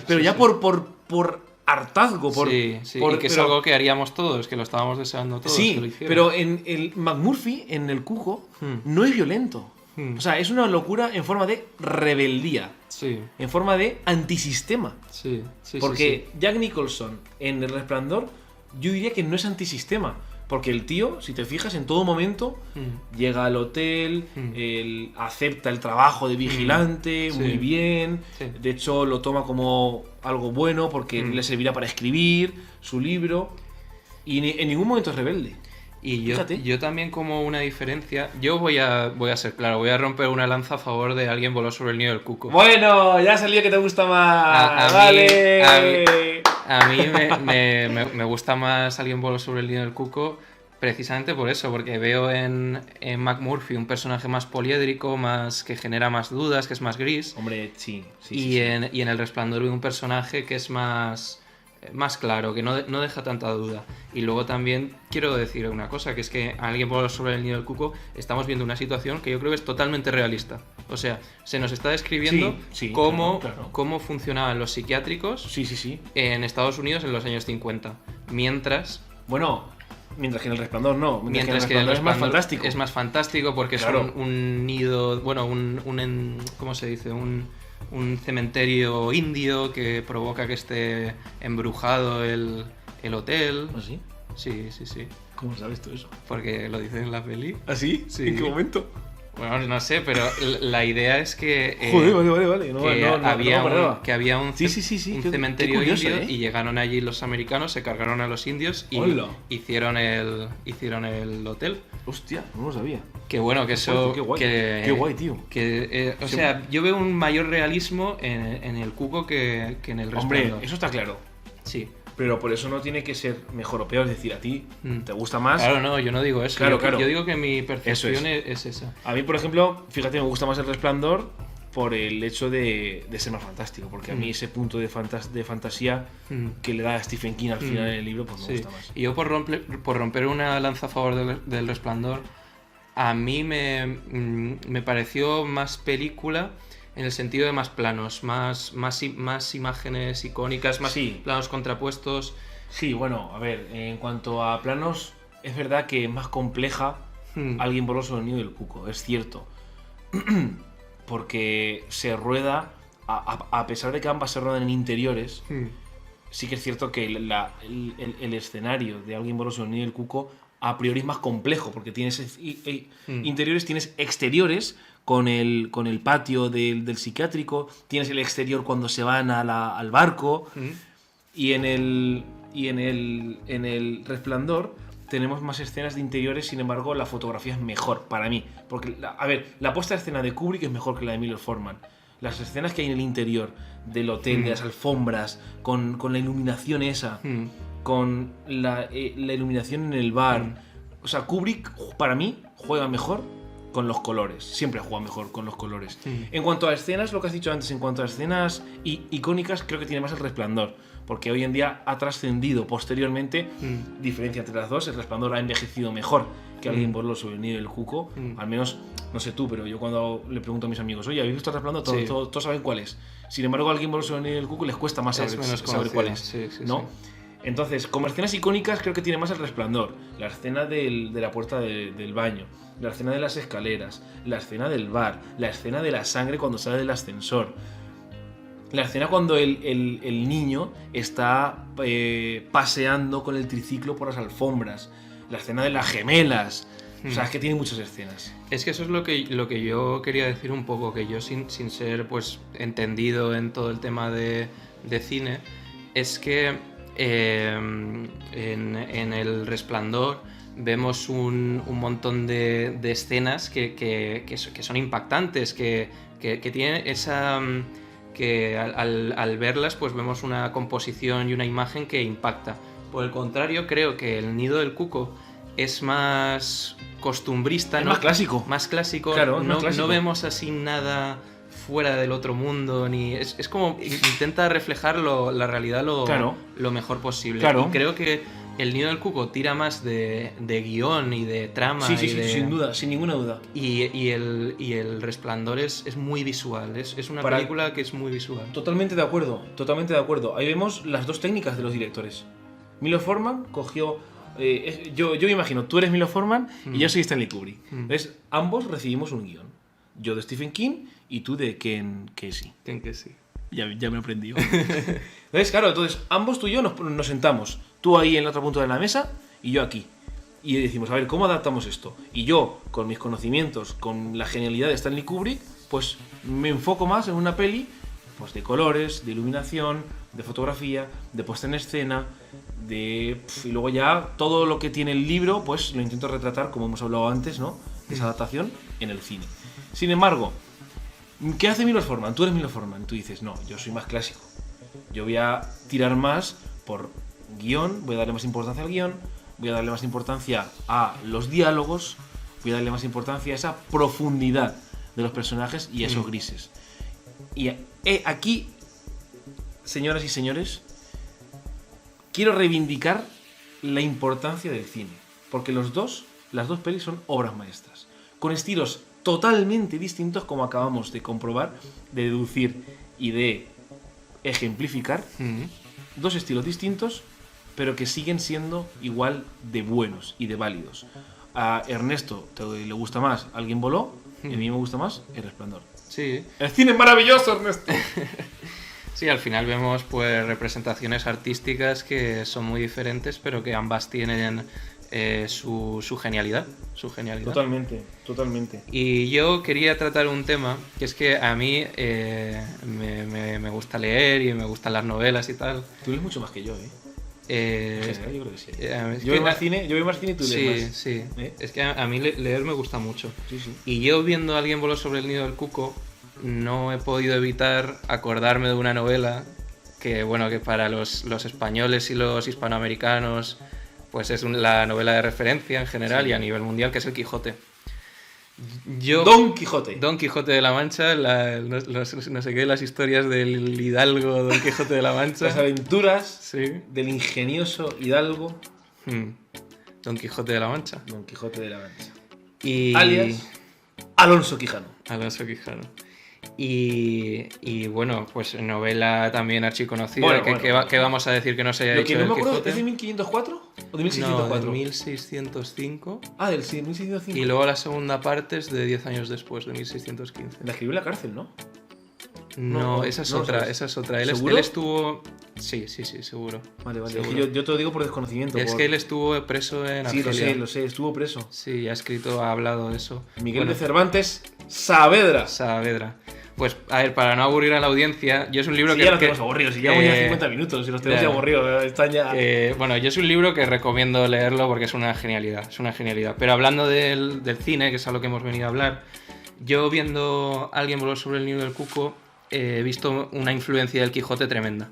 pero sí, ya sí. por hartazgo, Sí, y que es algo que haríamos todos, que lo estábamos deseando todos. Sí, que lo hicieran. pero en el McMurphy, en el cuco, no es violento. O sea, es una locura en forma de rebeldía. Sí. En forma de antisistema. Sí. Porque Jack Nicholson en El Resplandor, yo diría que no es antisistema. Porque el tío, si te fijas, en todo momento llega al hotel, él acepta el trabajo de vigilante muy bien. Sí. De hecho, lo toma como algo bueno porque le servirá para escribir su libro. Y en ningún momento es rebelde. Y yo también, como una diferencia, yo voy a ser claro, voy a romper una lanza a favor de Alguien voló sobre el nido del cuco. Bueno, ya salió que te gusta más. A mí me gusta más Alguien voló sobre el nido del cuco precisamente por eso, porque veo en McMurphy un personaje más poliédrico, más que genera más dudas, que es más gris. Hombre, sí. Y en El Resplandor veo un personaje que es más claro, que no deja tanta duda. Y luego también quiero decir una cosa, que es que Alguien voló sobre el nido del cuco estamos viendo una situación que yo creo que es totalmente realista. O sea, se nos está describiendo cómo funcionaban los psiquiátricos en Estados Unidos en los años 50. Mientras que en El Resplandor no. Mientras que en El Resplandor es más fantástico. Es más fantástico porque es un nido, ¿cómo se dice? Un cementerio indio que provoca que esté embrujado el hotel. ¿Ah, sí? Sí. ¿Cómo sabes tú eso? Porque lo dicen en la peli. ¿Ah, sí? Sí. ¿En qué momento? Bueno, no sé, pero la idea es que... Joder, vale. Que había un cementerio curioso, indio y llegaron allí los americanos, se cargaron a los indios y hicieron el hotel. Hostia, no lo sabía. Que bueno, que eso... Qué guay, tío. O sea, yo veo un mayor realismo en el cuco que en El Resplandor. Hombre, eso está claro. Sí. Pero por eso no tiene que ser mejor o peor. Es decir, a ti te gusta más. Claro, no, yo no digo eso. Claro. Yo digo que mi percepción es esa. A mí, por ejemplo, fíjate, me gusta más El Resplandor por el hecho de ser más fantástico, porque a mí ese punto de fantasía que le da a Stephen King al final del libro, pues me gusta más. Y yo por romper una lanza a favor del Resplandor, a mí me pareció más película en el sentido de más planos, más imágenes icónicas, más planos contrapuestos. Sí, bueno, a ver, en cuanto a planos, es verdad que es más compleja Alguien voló sobre el nido del cuco, es cierto. Porque se rueda, a pesar de que ambas se ruedan en interiores, sí que es cierto que el escenario de Alguien voló sobre el nido del cuco a priori es más complejo, porque tienes interiores, tienes exteriores con el patio del psiquiátrico, tienes el exterior cuando se van al barco, y en el Resplandor tenemos más escenas de interiores. Sin embargo, la fotografía es mejor para mí, porque la puesta de escena de Kubrick es mejor que la de Milos Forman. Las escenas que hay en el interior del hotel, de las alfombras, con la iluminación esa, con la iluminación en el bar. O sea, Kubrick, para mí, juega mejor con los colores. Siempre juega mejor con los colores. En cuanto a escenas, lo que has dicho antes, en cuanto a escenas icónicas, creo que tiene más El Resplandor. Porque hoy en día ha trascendido posteriormente, diferencia entre las dos. El Resplandor ha envejecido mejor que Alguien voló sobre el nido del cuco. Al menos, no sé tú, pero yo cuando le pregunto a mis amigos, oye, ¿habéis visto El Resplandor? Todos saben cuál es. Sin embargo, Alguien voló sobre el nido del cuco les cuesta más saber cuál es. ¿No? Sí. Entonces, como escenas icónicas, creo que tiene más El Resplandor. La escena de la puerta del baño, la escena de las escaleras, la escena del bar, la escena de la sangre cuando sale del ascensor, la escena cuando el niño está paseando con el triciclo por las alfombras, la escena de las gemelas. O sea, es que tiene muchas escenas. Es que eso es lo que yo quería decir un poco, que yo sin ser pues entendido en todo el tema de cine, es que en El Resplandor vemos un montón de escenas que son impactantes, que tienen esa... que al verlas pues vemos una composición y una imagen que impacta. Por el contrario, creo que El nido del cuco es más costumbrista, es más clásico. Claro, no vemos así nada fuera del otro mundo, ni es como intenta reflejar la realidad lo mejor posible. Claro. Y creo que El nido del cuco tira más de guión y de trama. Sí, sin duda, sin ninguna duda. Y el Resplandor es muy visual, es una película que es muy visual. Totalmente de acuerdo. Ahí vemos las dos técnicas de los directores. Milos Forman cogió... yo me imagino, tú eres Milos Forman y yo soy Stanley Kubrick. Entonces, ambos recibimos un guión. Yo de Stephen King y tú de Ken Kesey. Ken Kesey. Ya me he aprendido. Entonces, claro, ambos tú y yo nos sentamos. Tú ahí en el otro punto de la mesa y yo aquí. Y decimos, a ver, ¿cómo adaptamos esto? Y yo, con mis conocimientos, con la genialidad de Stanley Kubrick, pues me enfoco más en una peli pues de colores, de iluminación, de fotografía, de puesta en escena, y luego ya todo lo que tiene el libro, pues lo intento retratar, como hemos hablado antes, ¿no? Esa adaptación en el cine. Sin embargo, ¿qué hace Milos Forman? Tú eres Milos Forman. Tú dices, no, yo soy más clásico. Yo voy a tirar más por guión, voy a darle más importancia al guión, voy a darle más importancia a los diálogos, voy a darle más importancia a esa profundidad de los personajes y a esos grises. Y aquí, señoras y señores, quiero reivindicar la importancia del cine, porque las dos pelis son obras maestras, con estilos totalmente distintos, como acabamos de comprobar, de deducir y de ejemplificar. Dos estilos distintos, pero que siguen siendo igual de buenos y de válidos. A Ernesto le gusta más Alguien voló, y a mí me gusta más El Resplandor. Sí. El cine es maravilloso, Ernesto. Sí, al final vemos pues representaciones artísticas que son muy diferentes, pero que ambas tienen su genialidad. Totalmente. Y yo quería tratar un tema, que es que a mí me gusta leer y me gustan las novelas y tal. Tú lees mucho más que yo, En general, yo creo que sí. Yo veo más cine y tú lees más. Sí. Es que a mí leer me gusta mucho. Sí. Y yo viendo Alguien voló sobre el nido del cuco, no he podido evitar acordarme de una novela que para los españoles y los hispanoamericanos pues es la novela de referencia en general y a nivel mundial, que es El Quijote. Don Quijote. Don Quijote de la Mancha, no sé qué, las historias del hidalgo Don Quijote de la Mancha. Las aventuras sí. del ingenioso hidalgo. Don Quijote de la Mancha. Don Quijote de la Mancha. Y... alias Alonso Quijano. Alonso Quijano. Y bueno, pues novela también archiconocida. ¿Qué vamos a decir que no se haya dicho del Quijote? ¿Es de 1504 o de 1604? No, de 1605. Ah, del 1605. Y luego la segunda parte es de 10 años después, de 1615. La escribió en la cárcel, ¿no? No, esa es otra. Él estuvo... Sí, seguro. Vale. Seguro. Es que yo te lo digo por desconocimiento. Es que él estuvo preso en Argelia. Sí, lo sé, estuvo preso. Sí, ha hablado de eso. Miguel de Cervantes Saavedra. Pues, a ver, para no aburrir a la audiencia, yo es un libro sí, que... ya nos tenemos aburridos, si llevamos ya 50 minutos, si nos tenemos ya aburridos, están ya... bueno, yo es un libro que recomiendo leerlo porque es una genialidad, Pero hablando del cine, que es a lo que hemos venido a hablar, yo viendo Alguien voló sobre el nido del cuco, he visto una influencia del Quijote tremenda.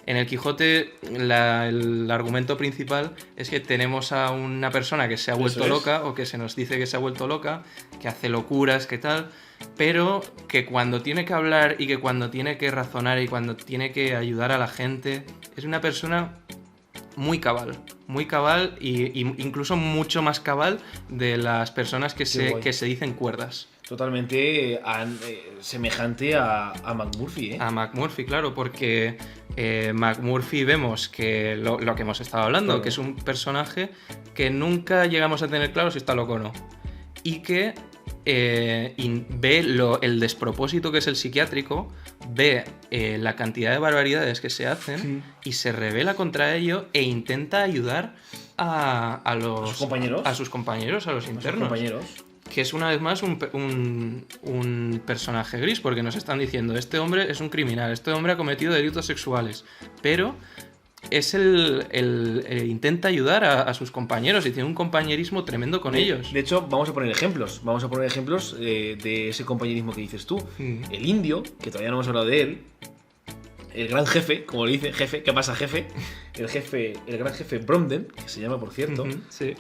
En el Quijote, el argumento principal es que tenemos a una persona que se ha vuelto loca, o que se nos dice que se ha vuelto loca, que hace locuras, que tal, pero que cuando tiene que hablar y que cuando tiene que razonar y cuando tiene que ayudar a la gente, es una persona muy cabal y incluso mucho más cabal de las personas que se dicen cuerdas. Totalmente semejante a McMurphy, ¿eh? A McMurphy, claro, porque McMurphy vemos que lo que hemos estado hablando, claro, que es un personaje que nunca llegamos a tener claro si está loco o no. Y que ve el despropósito que es el psiquiátrico, ve la cantidad de barbaridades que se hacen y se rebela contra ello e intenta ayudar a sus compañeros, a los internos. Que es una vez más un personaje gris, porque nos están diciendo, este hombre es un criminal, este hombre ha cometido delitos sexuales, pero es intenta ayudar a sus compañeros y tiene un compañerismo tremendo con ellos. De hecho, vamos a poner ejemplos de ese compañerismo que dices tú. El indio, que todavía no hemos hablado de él, el gran jefe, como le dice, jefe, ¿qué pasa, jefe? El gran jefe Bromden, que se llama, por cierto, sí.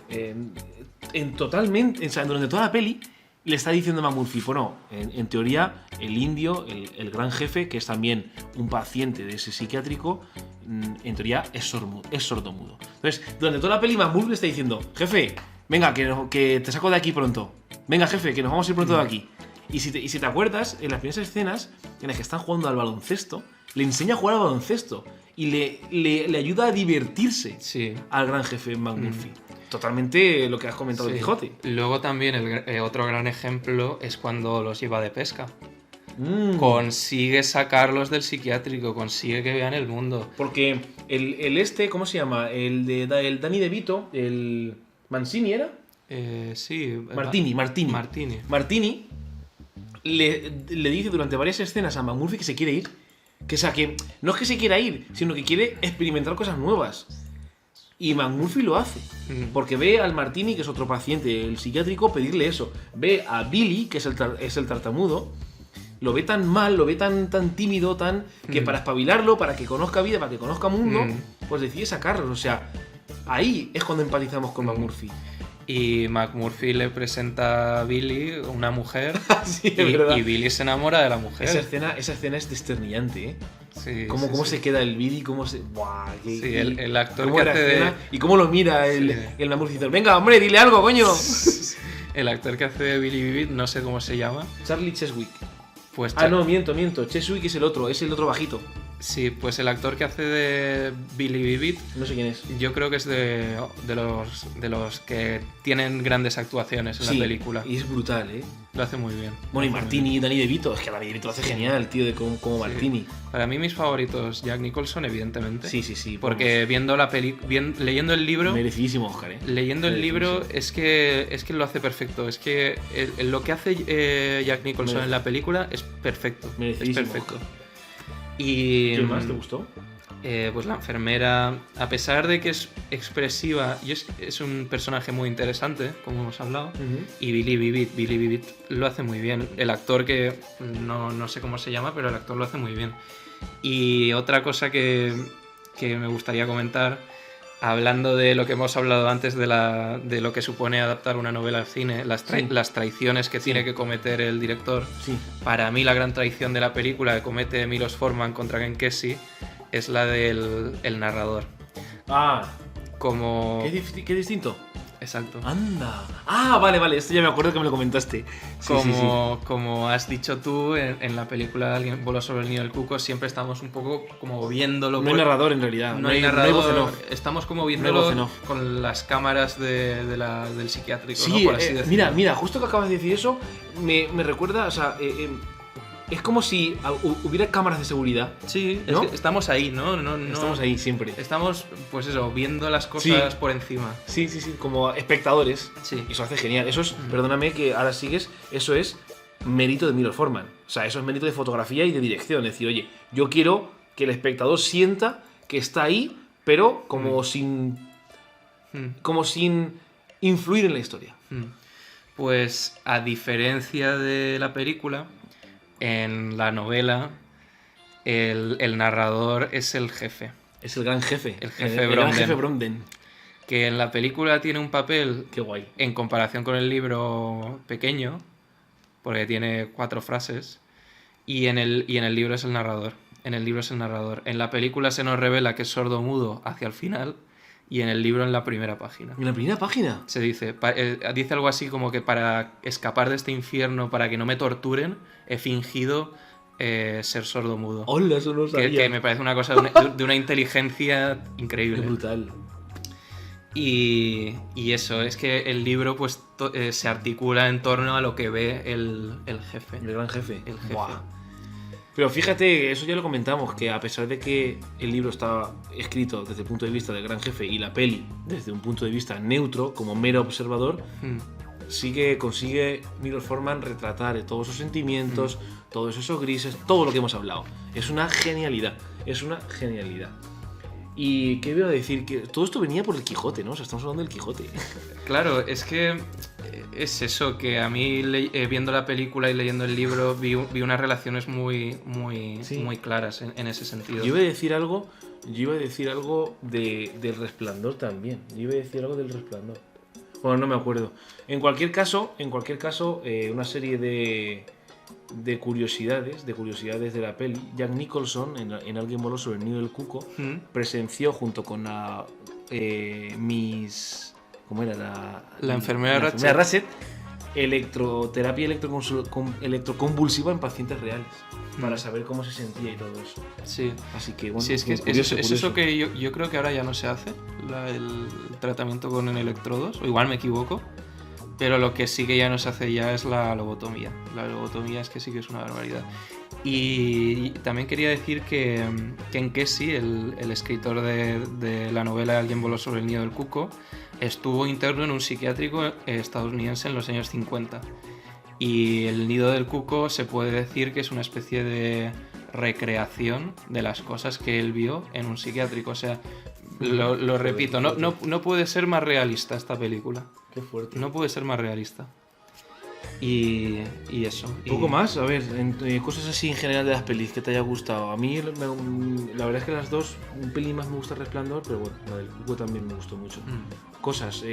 Durante toda la peli le está diciendo a McMurphy, bueno, en teoría el indio, el gran jefe, que es también un paciente de ese psiquiátrico, en teoría es sordomudo. Entonces, durante toda la peli McMurphy le está diciendo, jefe, venga, que te saco de aquí pronto. Venga, jefe, que nos vamos a ir pronto de aquí. Y si te acuerdas, en las primeras escenas en las que están jugando al baloncesto, le enseña a jugar al baloncesto y le ayuda a divertirse al gran jefe McMurphy. Totalmente lo que has comentado del Quijote. Luego también otro gran ejemplo es cuando los lleva de pesca. Consigue sacarlos del psiquiátrico, consigue que vean el mundo. Porque ¿cómo se llama? El Danny DeVito, el Mancini, ¿era? Sí. Martini. Martini le dice durante varias escenas a McMurphy que se quiere ir. Que no es que se quiera ir, sino que quiere experimentar cosas nuevas. Y McMurphy lo hace, porque ve al Martini, que es otro paciente, el psiquiátrico, pedirle eso. Ve a Billy, que es el tartamudo, lo ve tan mal, lo ve tan tímido, que para espabilarlo, para que conozca vida, para que conozca mundo, pues decide sacarlos. O sea, ahí es cuando empatizamos con McMurphy. Y McMurphy le presenta a Billy, una mujer, sí, es verdad. Y Billy se enamora de la mujer. Esa escena es desternillante, ¿eh? Sí, cómo se queda el Billy, cómo se... ¡Buah! El actor que hace y cómo lo mira el McMurphy. Venga, hombre, dile algo, coño. El actor que hace de Billy Bibbitt, no sé cómo se llama. Charlie Cheswick. Pues no, miento. Cheswick es el otro bajito. Sí, pues el actor que hace de Billy Bibbitt, no sé quién es. Yo creo que es de los que tienen grandes actuaciones en la película. Y es brutal, ¿eh? Lo hace muy bien. Bueno, y Martini, Danny DeVito, es que Danny DeVito lo hace genial, tío, como Martini. Para mí mis favoritos, Jack Nicholson, evidentemente. Sí. Porque viendo la leyendo el libro... Merecidísimo Oscar, ¿eh? Leyendo el libro es que lo hace perfecto. Es que lo que hace Jack Nicholson en la película es perfecto. Merecidísimo es perfecto. Oscar. Y, ¿qué más te gustó? Pues la enfermera, a pesar de que es expresiva y es un personaje muy interesante, como hemos hablado, y Billy Bibbitt lo hace muy bien. El actor que no sé cómo se llama, pero el actor lo hace muy bien. Y otra cosa que me gustaría comentar hablando de lo que hemos hablado antes de lo que supone adaptar una novela al cine, las traiciones que tiene que cometer el director, para mí la gran traición de la película que comete Milos Forman contra Ken Kesey es la del narrador. Como... ¿Qué distinto? Exacto. ¡Anda! Vale, esto ya me acuerdo que me lo comentaste. Como has dicho tú, en la película Alguien voló sobre el nido del cuco, siempre estamos un poco como viéndolo. No hay narrador en realidad. No hay narrador. Estamos como viéndolo con las cámaras del psiquiátrico, ¿no? Por así decirlo. Mira, justo que acabas de decir eso, me recuerda, o sea, es como si hubiera cámaras de seguridad. Sí, ¿no? Es que estamos ahí, ¿no? Estamos ahí siempre. Estamos, pues eso, viendo las cosas por encima. Sí, como espectadores. Sí. Y eso hace genial. Eso es, perdóname que ahora sigues, eso es mérito de Milos Forman. O sea, eso es mérito de fotografía y de dirección. Es decir, oye, yo quiero que el espectador sienta que está ahí, pero como sin influir en la historia. Pues a diferencia de la película, en la novela el narrador es el jefe. Es el gran jefe. El gran jefe Bromden. Que en la película tiene un papel, qué guay, en comparación con el libro pequeño, porque tiene 4 frases, y en el libro es el narrador. En la película se nos revela que es sordo-mudo hacia el final, y en el libro en la primera página. ¿En la primera página? Se dice algo así como que para escapar de este infierno, para que no me torturen, he fingido ser sordo-mudo. ¡Hola! Eso no sabía. Que me parece una cosa de una inteligencia increíble. Es brutal. Y eso, es que el libro pues se articula en torno a lo que ve el jefe. El gran jefe. El jefe. ¡Buah! Pero fíjate, eso ya lo comentamos, que a pesar de que el libro está escrito desde el punto de vista del gran jefe y la peli desde un punto de vista neutro, como mero observador, sí que consigue Milos Forman retratar todos esos sentimientos, todos esos grises, todo lo que hemos hablado. Es una genialidad, ¿Y qué iba a decir? Que todo esto venía por el Quijote, ¿no? O sea, estamos hablando del Quijote. Claro, es que es eso, que a mí viendo la película y leyendo el libro vi unas relaciones muy claras en ese sentido. Yo iba a decir algo del Resplandor también. Bueno, no me acuerdo. En cualquier caso, una serie de curiosidades de la peli. Jack Nicholson, en Alguien voló sobre el nido del cuco, presenció junto con la ¿cómo era? La enfermera Ratched, electroterapia electroconvulsiva en pacientes reales, para saber cómo se sentía y todo eso. Sí. Así que bueno, sí, es que curioso. Eso que yo creo que ahora ya no se hace, el tratamiento con electrodos, o igual me equivoco. Pero lo que sí que ya no se hace ya es la lobotomía. La lobotomía es que sí que es una barbaridad. Y también quería decir que Ken Kesey, el escritor de la novela Alguien voló sobre el nido del cuco, estuvo interno en un psiquiátrico estadounidense en los años 50. Y el nido del cuco se puede decir que es una especie de recreación de las cosas que él vio en un psiquiátrico. O sea, lo repito, no puede ser más realista esta película. Qué fuerte. No puede ser más realista. Y eso. ¿Un poco más? A ver, cosas así en general de las pelis que te haya gustado. A mí la verdad es que las dos, un pelín más me gusta Resplandor, pero bueno, la del cuco también me gustó mucho. Cosas,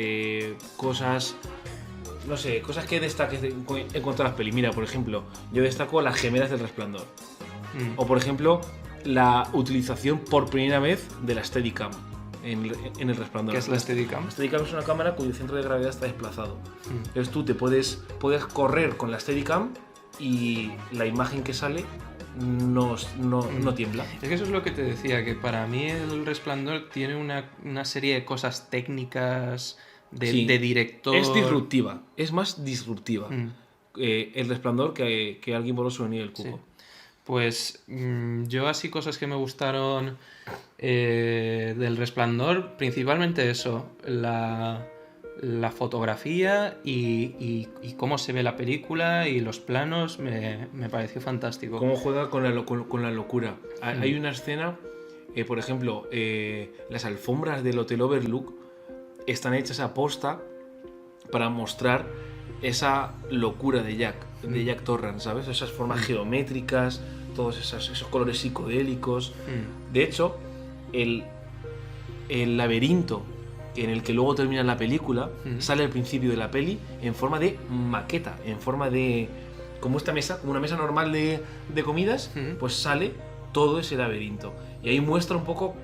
no sé, cosas que destaques en cuanto a las pelis. Mira, por ejemplo, yo destaco las gemelas del Resplandor. O por ejemplo, la utilización por primera vez de la Steadicam en el Resplandor. ¿Qué es la Steadicam? La Steadicam es una cámara cuyo centro de gravedad está desplazado. Entonces tú te puedes correr con la Steadicam y la imagen que sale no tiembla. Es que eso es lo que te decía, que para mí el Resplandor tiene una serie de cosas técnicas de director. Es disruptiva, es más disruptiva el Resplandor que Alguien voló sobre el nido del cuco. Sí. Pues yo así cosas que me gustaron del Resplandor, principalmente eso, la fotografía y cómo se ve la película y los planos me pareció fantástico. Cómo juega con la locura. Hay una escena, por ejemplo, las alfombras del Hotel Overlook están hechas a posta para mostrar esa locura de Jack Torrance, ¿sabes? Esas formas geométricas, todos esos colores psicodélicos. De hecho, el laberinto en el que luego termina la película sale al principio de la peli en forma de maqueta, en forma de... como esta mesa, como una mesa normal de comidas, pues sale todo ese laberinto. Y ahí muestra un poco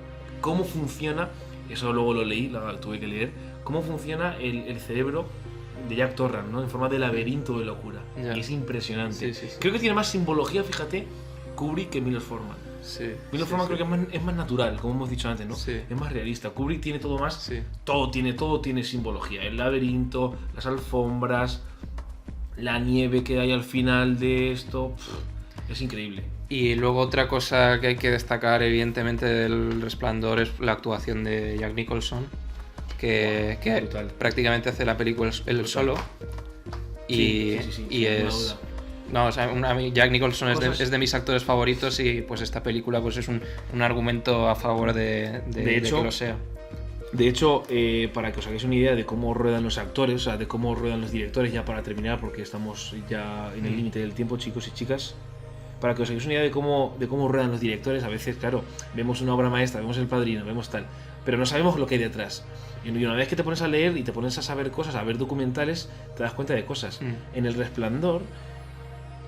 cómo funciona, eso luego lo leí, lo tuve que leer, cómo funciona el cerebro de Jack Torrance, ¿no? En forma de laberinto de locura. Y es impresionante. Sí. Creo que tiene más simbología, fíjate, Kubrick que Milos Forman. Milos Forman creo que es más natural, como hemos dicho antes, ¿no? Es más realista. Kubrick tiene todo más, todo tiene simbología. El laberinto, las alfombras, la nieve que hay al final de esto, es increíble. Y luego otra cosa que hay que destacar evidentemente del Resplandor es la actuación de Jack Nicholson, que prácticamente hace la película él solo. Y es... No, o sea, Jack Nicholson es de mis actores favoritos y pues esta película pues es un argumento a favor de hecho, que lo sea. De hecho, para que os hagáis una idea de cómo ruedan los actores, o sea, de cómo ruedan los directores, ya para terminar, porque estamos ya en el límite del tiempo, chicos y chicas, para que os hagáis una idea de cómo ruedan los directores, a veces, claro, vemos una obra maestra, vemos El Padrino, vemos tal, pero no sabemos lo que hay detrás. Y una vez que te pones a leer y te pones a saber cosas, a ver documentales, te das cuenta de cosas. En El Resplandor,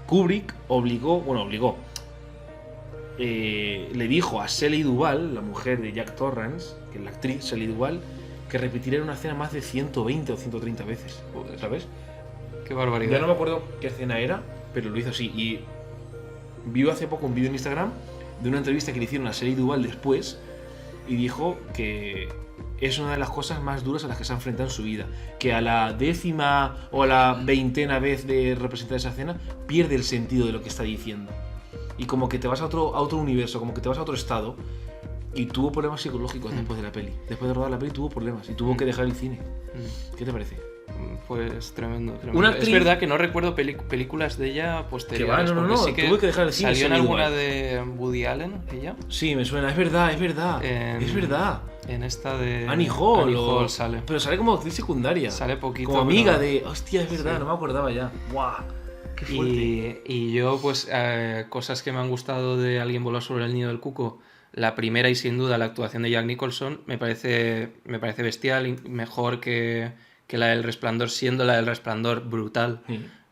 Kubrick le dijo a Shelley Duvall, la mujer de Jack Torrance, que es la actriz Shelley Duvall, que repetiría una escena más de 120 o 130 veces, ¿sabes? Qué barbaridad. Ya no me acuerdo qué escena era, pero lo hizo así. Y vi hace poco un vídeo en Instagram de una entrevista que le hicieron a Shelley Duvall después y dijo que es una de las cosas más duras a las que se ha enfrentado en su vida, que a la 10ª o a la 20ª vez de representar esa escena pierde el sentido de lo que está diciendo y como que te vas a otro universo, como que te vas a otro estado. Y tuvo problemas psicológicos después de la peli. Después de rodar la peli tuvo problemas y tuvo que dejar el cine. ¿Qué te parece? Pues tremendo. Es verdad que no recuerdo películas de ella posteriores. No, sí que tuve que dejar el cine. ¿Salió en alguna de Woody Allen, ella? Sí, me suena, es verdad. Es verdad. En esta de... Annie Hall. Hall sale. Pero sale como actriz secundaria. Sale poquito. Como amiga de... Hostia, es verdad, no me acordaba ya. ¡Guau! ¡Qué fuerte! Y yo, pues, cosas que me han gustado de Alguien voló sobre el nido del cuco. La primera y sin duda la actuación de Jack Nicholson me parece bestial y mejor que la del Resplandor, siendo la del Resplandor brutal.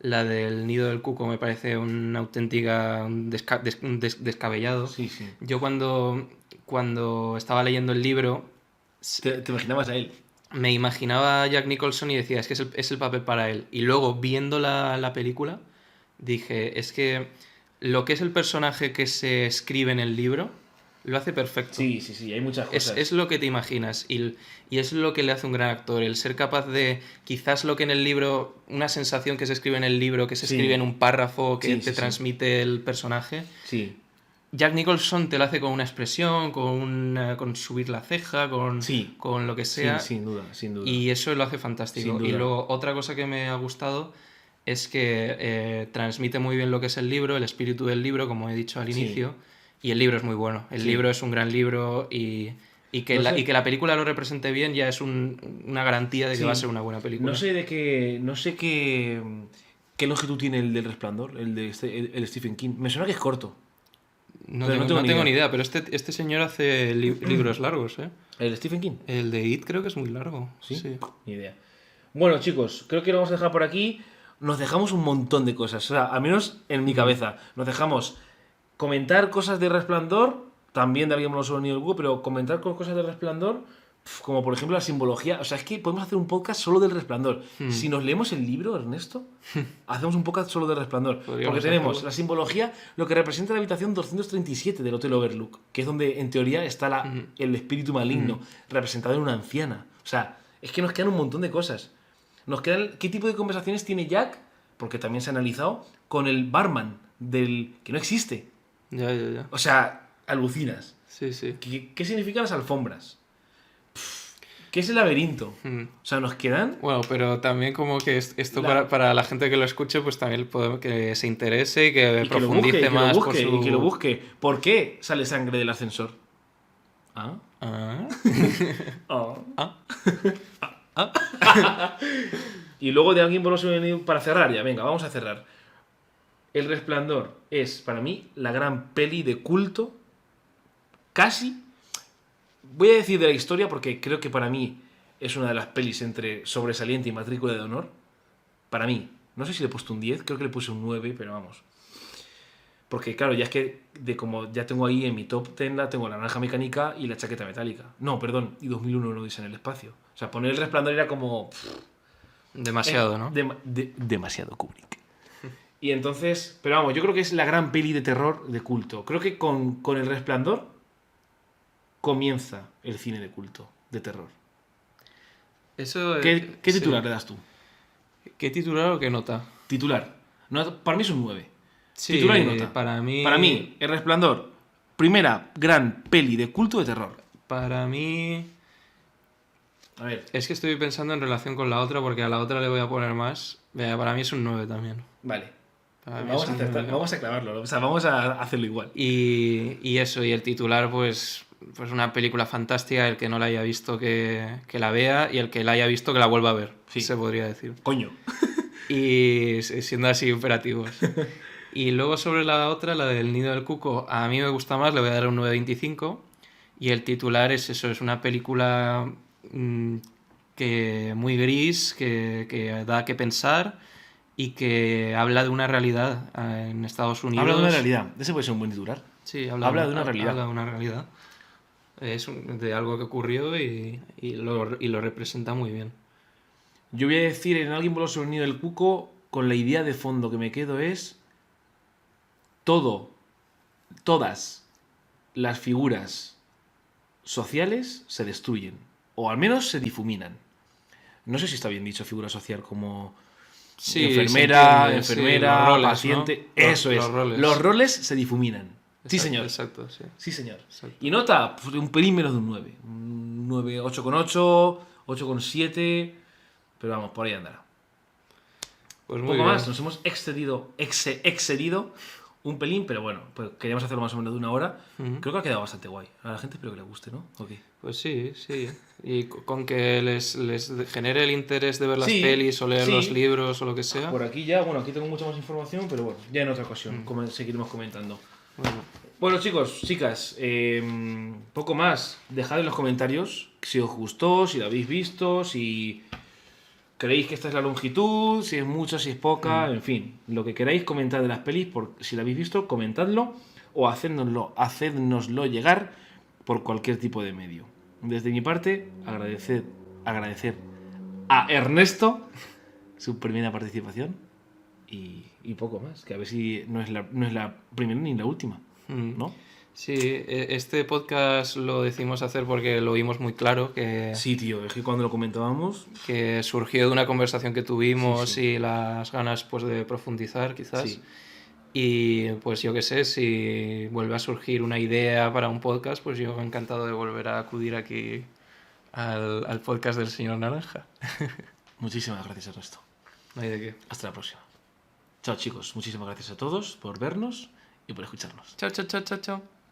La del nido del cuco me parece una auténtica descabellado. Sí. Yo cuando estaba leyendo el libro... ¿Te imaginabas a él? Me imaginaba a Jack Nicholson y decía, es que es el papel para él. Y luego, viendo la película, dije, es que lo que es el personaje que se escribe en el libro... lo hace perfecto. Sí, hay muchas cosas. Es lo que te imaginas y es lo que le hace un gran actor, el ser capaz de, quizás lo que en el libro, una sensación que se escribe en el libro, que se escribe en un párrafo que te transmite el personaje. Sí. Jack Nicholson te lo hace con una expresión, con subir la ceja, con lo que sea. Sí, sin duda. Y eso lo hace fantástico. Y luego, otra cosa que me ha gustado es que transmite muy bien lo que es el libro, el espíritu del libro, como he dicho al inicio. Y el libro es muy bueno. El libro es un gran libro y que la película lo represente bien ya es una garantía de que va a ser una buena película. No sé qué longitud tiene el del Resplandor, el de Stephen King. Me suena que es corto. No tengo ni idea, pero este señor hace libros largos, ¿eh? ¿El de Stephen King? El de It creo que es muy largo. Sí. Ni idea. Bueno, chicos, creo que lo vamos a dejar por aquí. Nos dejamos un montón de cosas. O sea, al menos en mi cabeza. Nos dejamos comentar cosas de Resplandor, también de Alguien voló sobre el nido del cuco, pero comentar cosas de Resplandor, como por ejemplo la simbología. O sea, es que podemos hacer un podcast solo del Resplandor. Si nos leemos el libro, Ernesto, hacemos un podcast solo del Resplandor. Porque tenemos la simbología, lo que representa la habitación 237 del Hotel Overlook, que es donde en teoría está el espíritu maligno, representado en una anciana. O sea, es que nos quedan un montón de cosas. Nos quedan qué tipo de conversaciones tiene Jack, porque también se ha analizado, con el barman que no existe. Ya. O sea, alucinas. Sí. ¿Qué significan las alfombras? ¿Qué es el laberinto? O sea, nos quedan... Bueno, pero también como que esto para la gente que lo escuche, pues también que se interese y que profundice más. Y que lo busque. ¿Por qué sale sangre del ascensor? Y luego de Alguien voló sobre el nido, para cerrar ya, venga, vamos a cerrar. El Resplandor es, para mí, la gran peli de culto, casi, Voy a decir de la historia porque creo que para mí es una de las pelis entre Sobresaliente y Matrícula de Honor. Para mí. No sé si le he puesto un 10, creo que le puse un 9, pero vamos. Porque claro, ya es que como ya tengo ahí en mi top 10 tengo La Naranja Mecánica y La Chaqueta Metálica. No, perdón, y 2001 no dice en el espacio. O sea, poner El Resplandor era como... Demasiado, ¿no? Demasiado Kubrick. Y entonces, pero vamos, yo creo que es la gran peli de terror de culto. Creo que con El Resplandor comienza el cine de culto, de terror. Eso, ¿Qué titular le das tú? ¿Qué titular o qué nota? Titular. Para mí es un 9. Sí, titular y nota. Para mí, El Resplandor, primera gran peli de culto de terror. Para mí... A ver. Es que estoy pensando en relación con la otra, porque a la otra le voy a poner más. Para mí es un 9 también. Vale. Vamos a clavarlo, o sea, vamos a hacerlo igual. Y eso, y el titular, pues una película fantástica, el que no la haya visto que la vea, y el que la haya visto que la vuelva a ver, sí. Se podría decir. Coño. Y siendo así imperativos. Y luego sobre la otra, la del Nido del Cuco, a mí me gusta más, le voy a dar un 9,25. Y el titular es eso, es una película que muy gris, que da que pensar y que habla de una realidad en Estados Unidos. Habla de una realidad, ese puede ser un buen titular. Sí, habla de una realidad. Habla de una realidad. Es de algo que ocurrió y lo representa muy bien. Yo voy a decir en Alguien voló sobre el Nido del Cuco, con la idea de fondo que me quedo es todas las figuras sociales se destruyen, o al menos se difuminan. No sé si está bien dicho figura social como sí, enfermera, sí, los roles, paciente. ¿no? Eso es. Los roles se difuminan. Exacto, sí, señor. Exacto, sí. Sí, señor. Exacto. Y nota, pues, un pelín menos de un 9. Un 9, 8,8, 8,7. Pero vamos, por ahí andará. Pues un muy poco bien. más, nos hemos excedido un pelín, pero bueno, pues queríamos hacerlo más o menos de una hora. Creo que ha quedado bastante guay. A la gente espero que le guste, ¿no? Okay. Pues sí. Y con que les genere el interés de ver las pelis o leer los libros o lo que sea. Por aquí ya, bueno, aquí tengo mucha más información, pero bueno, ya en otra ocasión seguiremos comentando. Bueno, chicos, chicas, poco más. Dejad en los comentarios si os gustó, si lo habéis visto, si creéis que esta es la longitud, si es mucha, si es poca, en fin, lo que queráis comentar de las pelis, si la habéis visto, comentadlo o hacednoslo llegar por cualquier tipo de medio. Desde mi parte, agradecer a Ernesto su primera participación y poco más, que a ver si no es la primera ni la última, ¿no? Sí, este podcast lo decimos hacer porque lo vimos muy claro que... Sí, tío, es que cuando lo comentábamos... Que surgió de una conversación que tuvimos y las ganas pues de profundizar, quizás. Sí. Y pues yo qué sé, si vuelve a surgir una idea para un podcast, pues yo encantado de volver a acudir aquí al podcast del señor Naranja. Muchísimas gracias, Ernesto. No hay de qué. Hasta la próxima. Chao, chicos. Muchísimas gracias a todos por vernos y por escucharnos. Chao, chao, chao, chao, chao.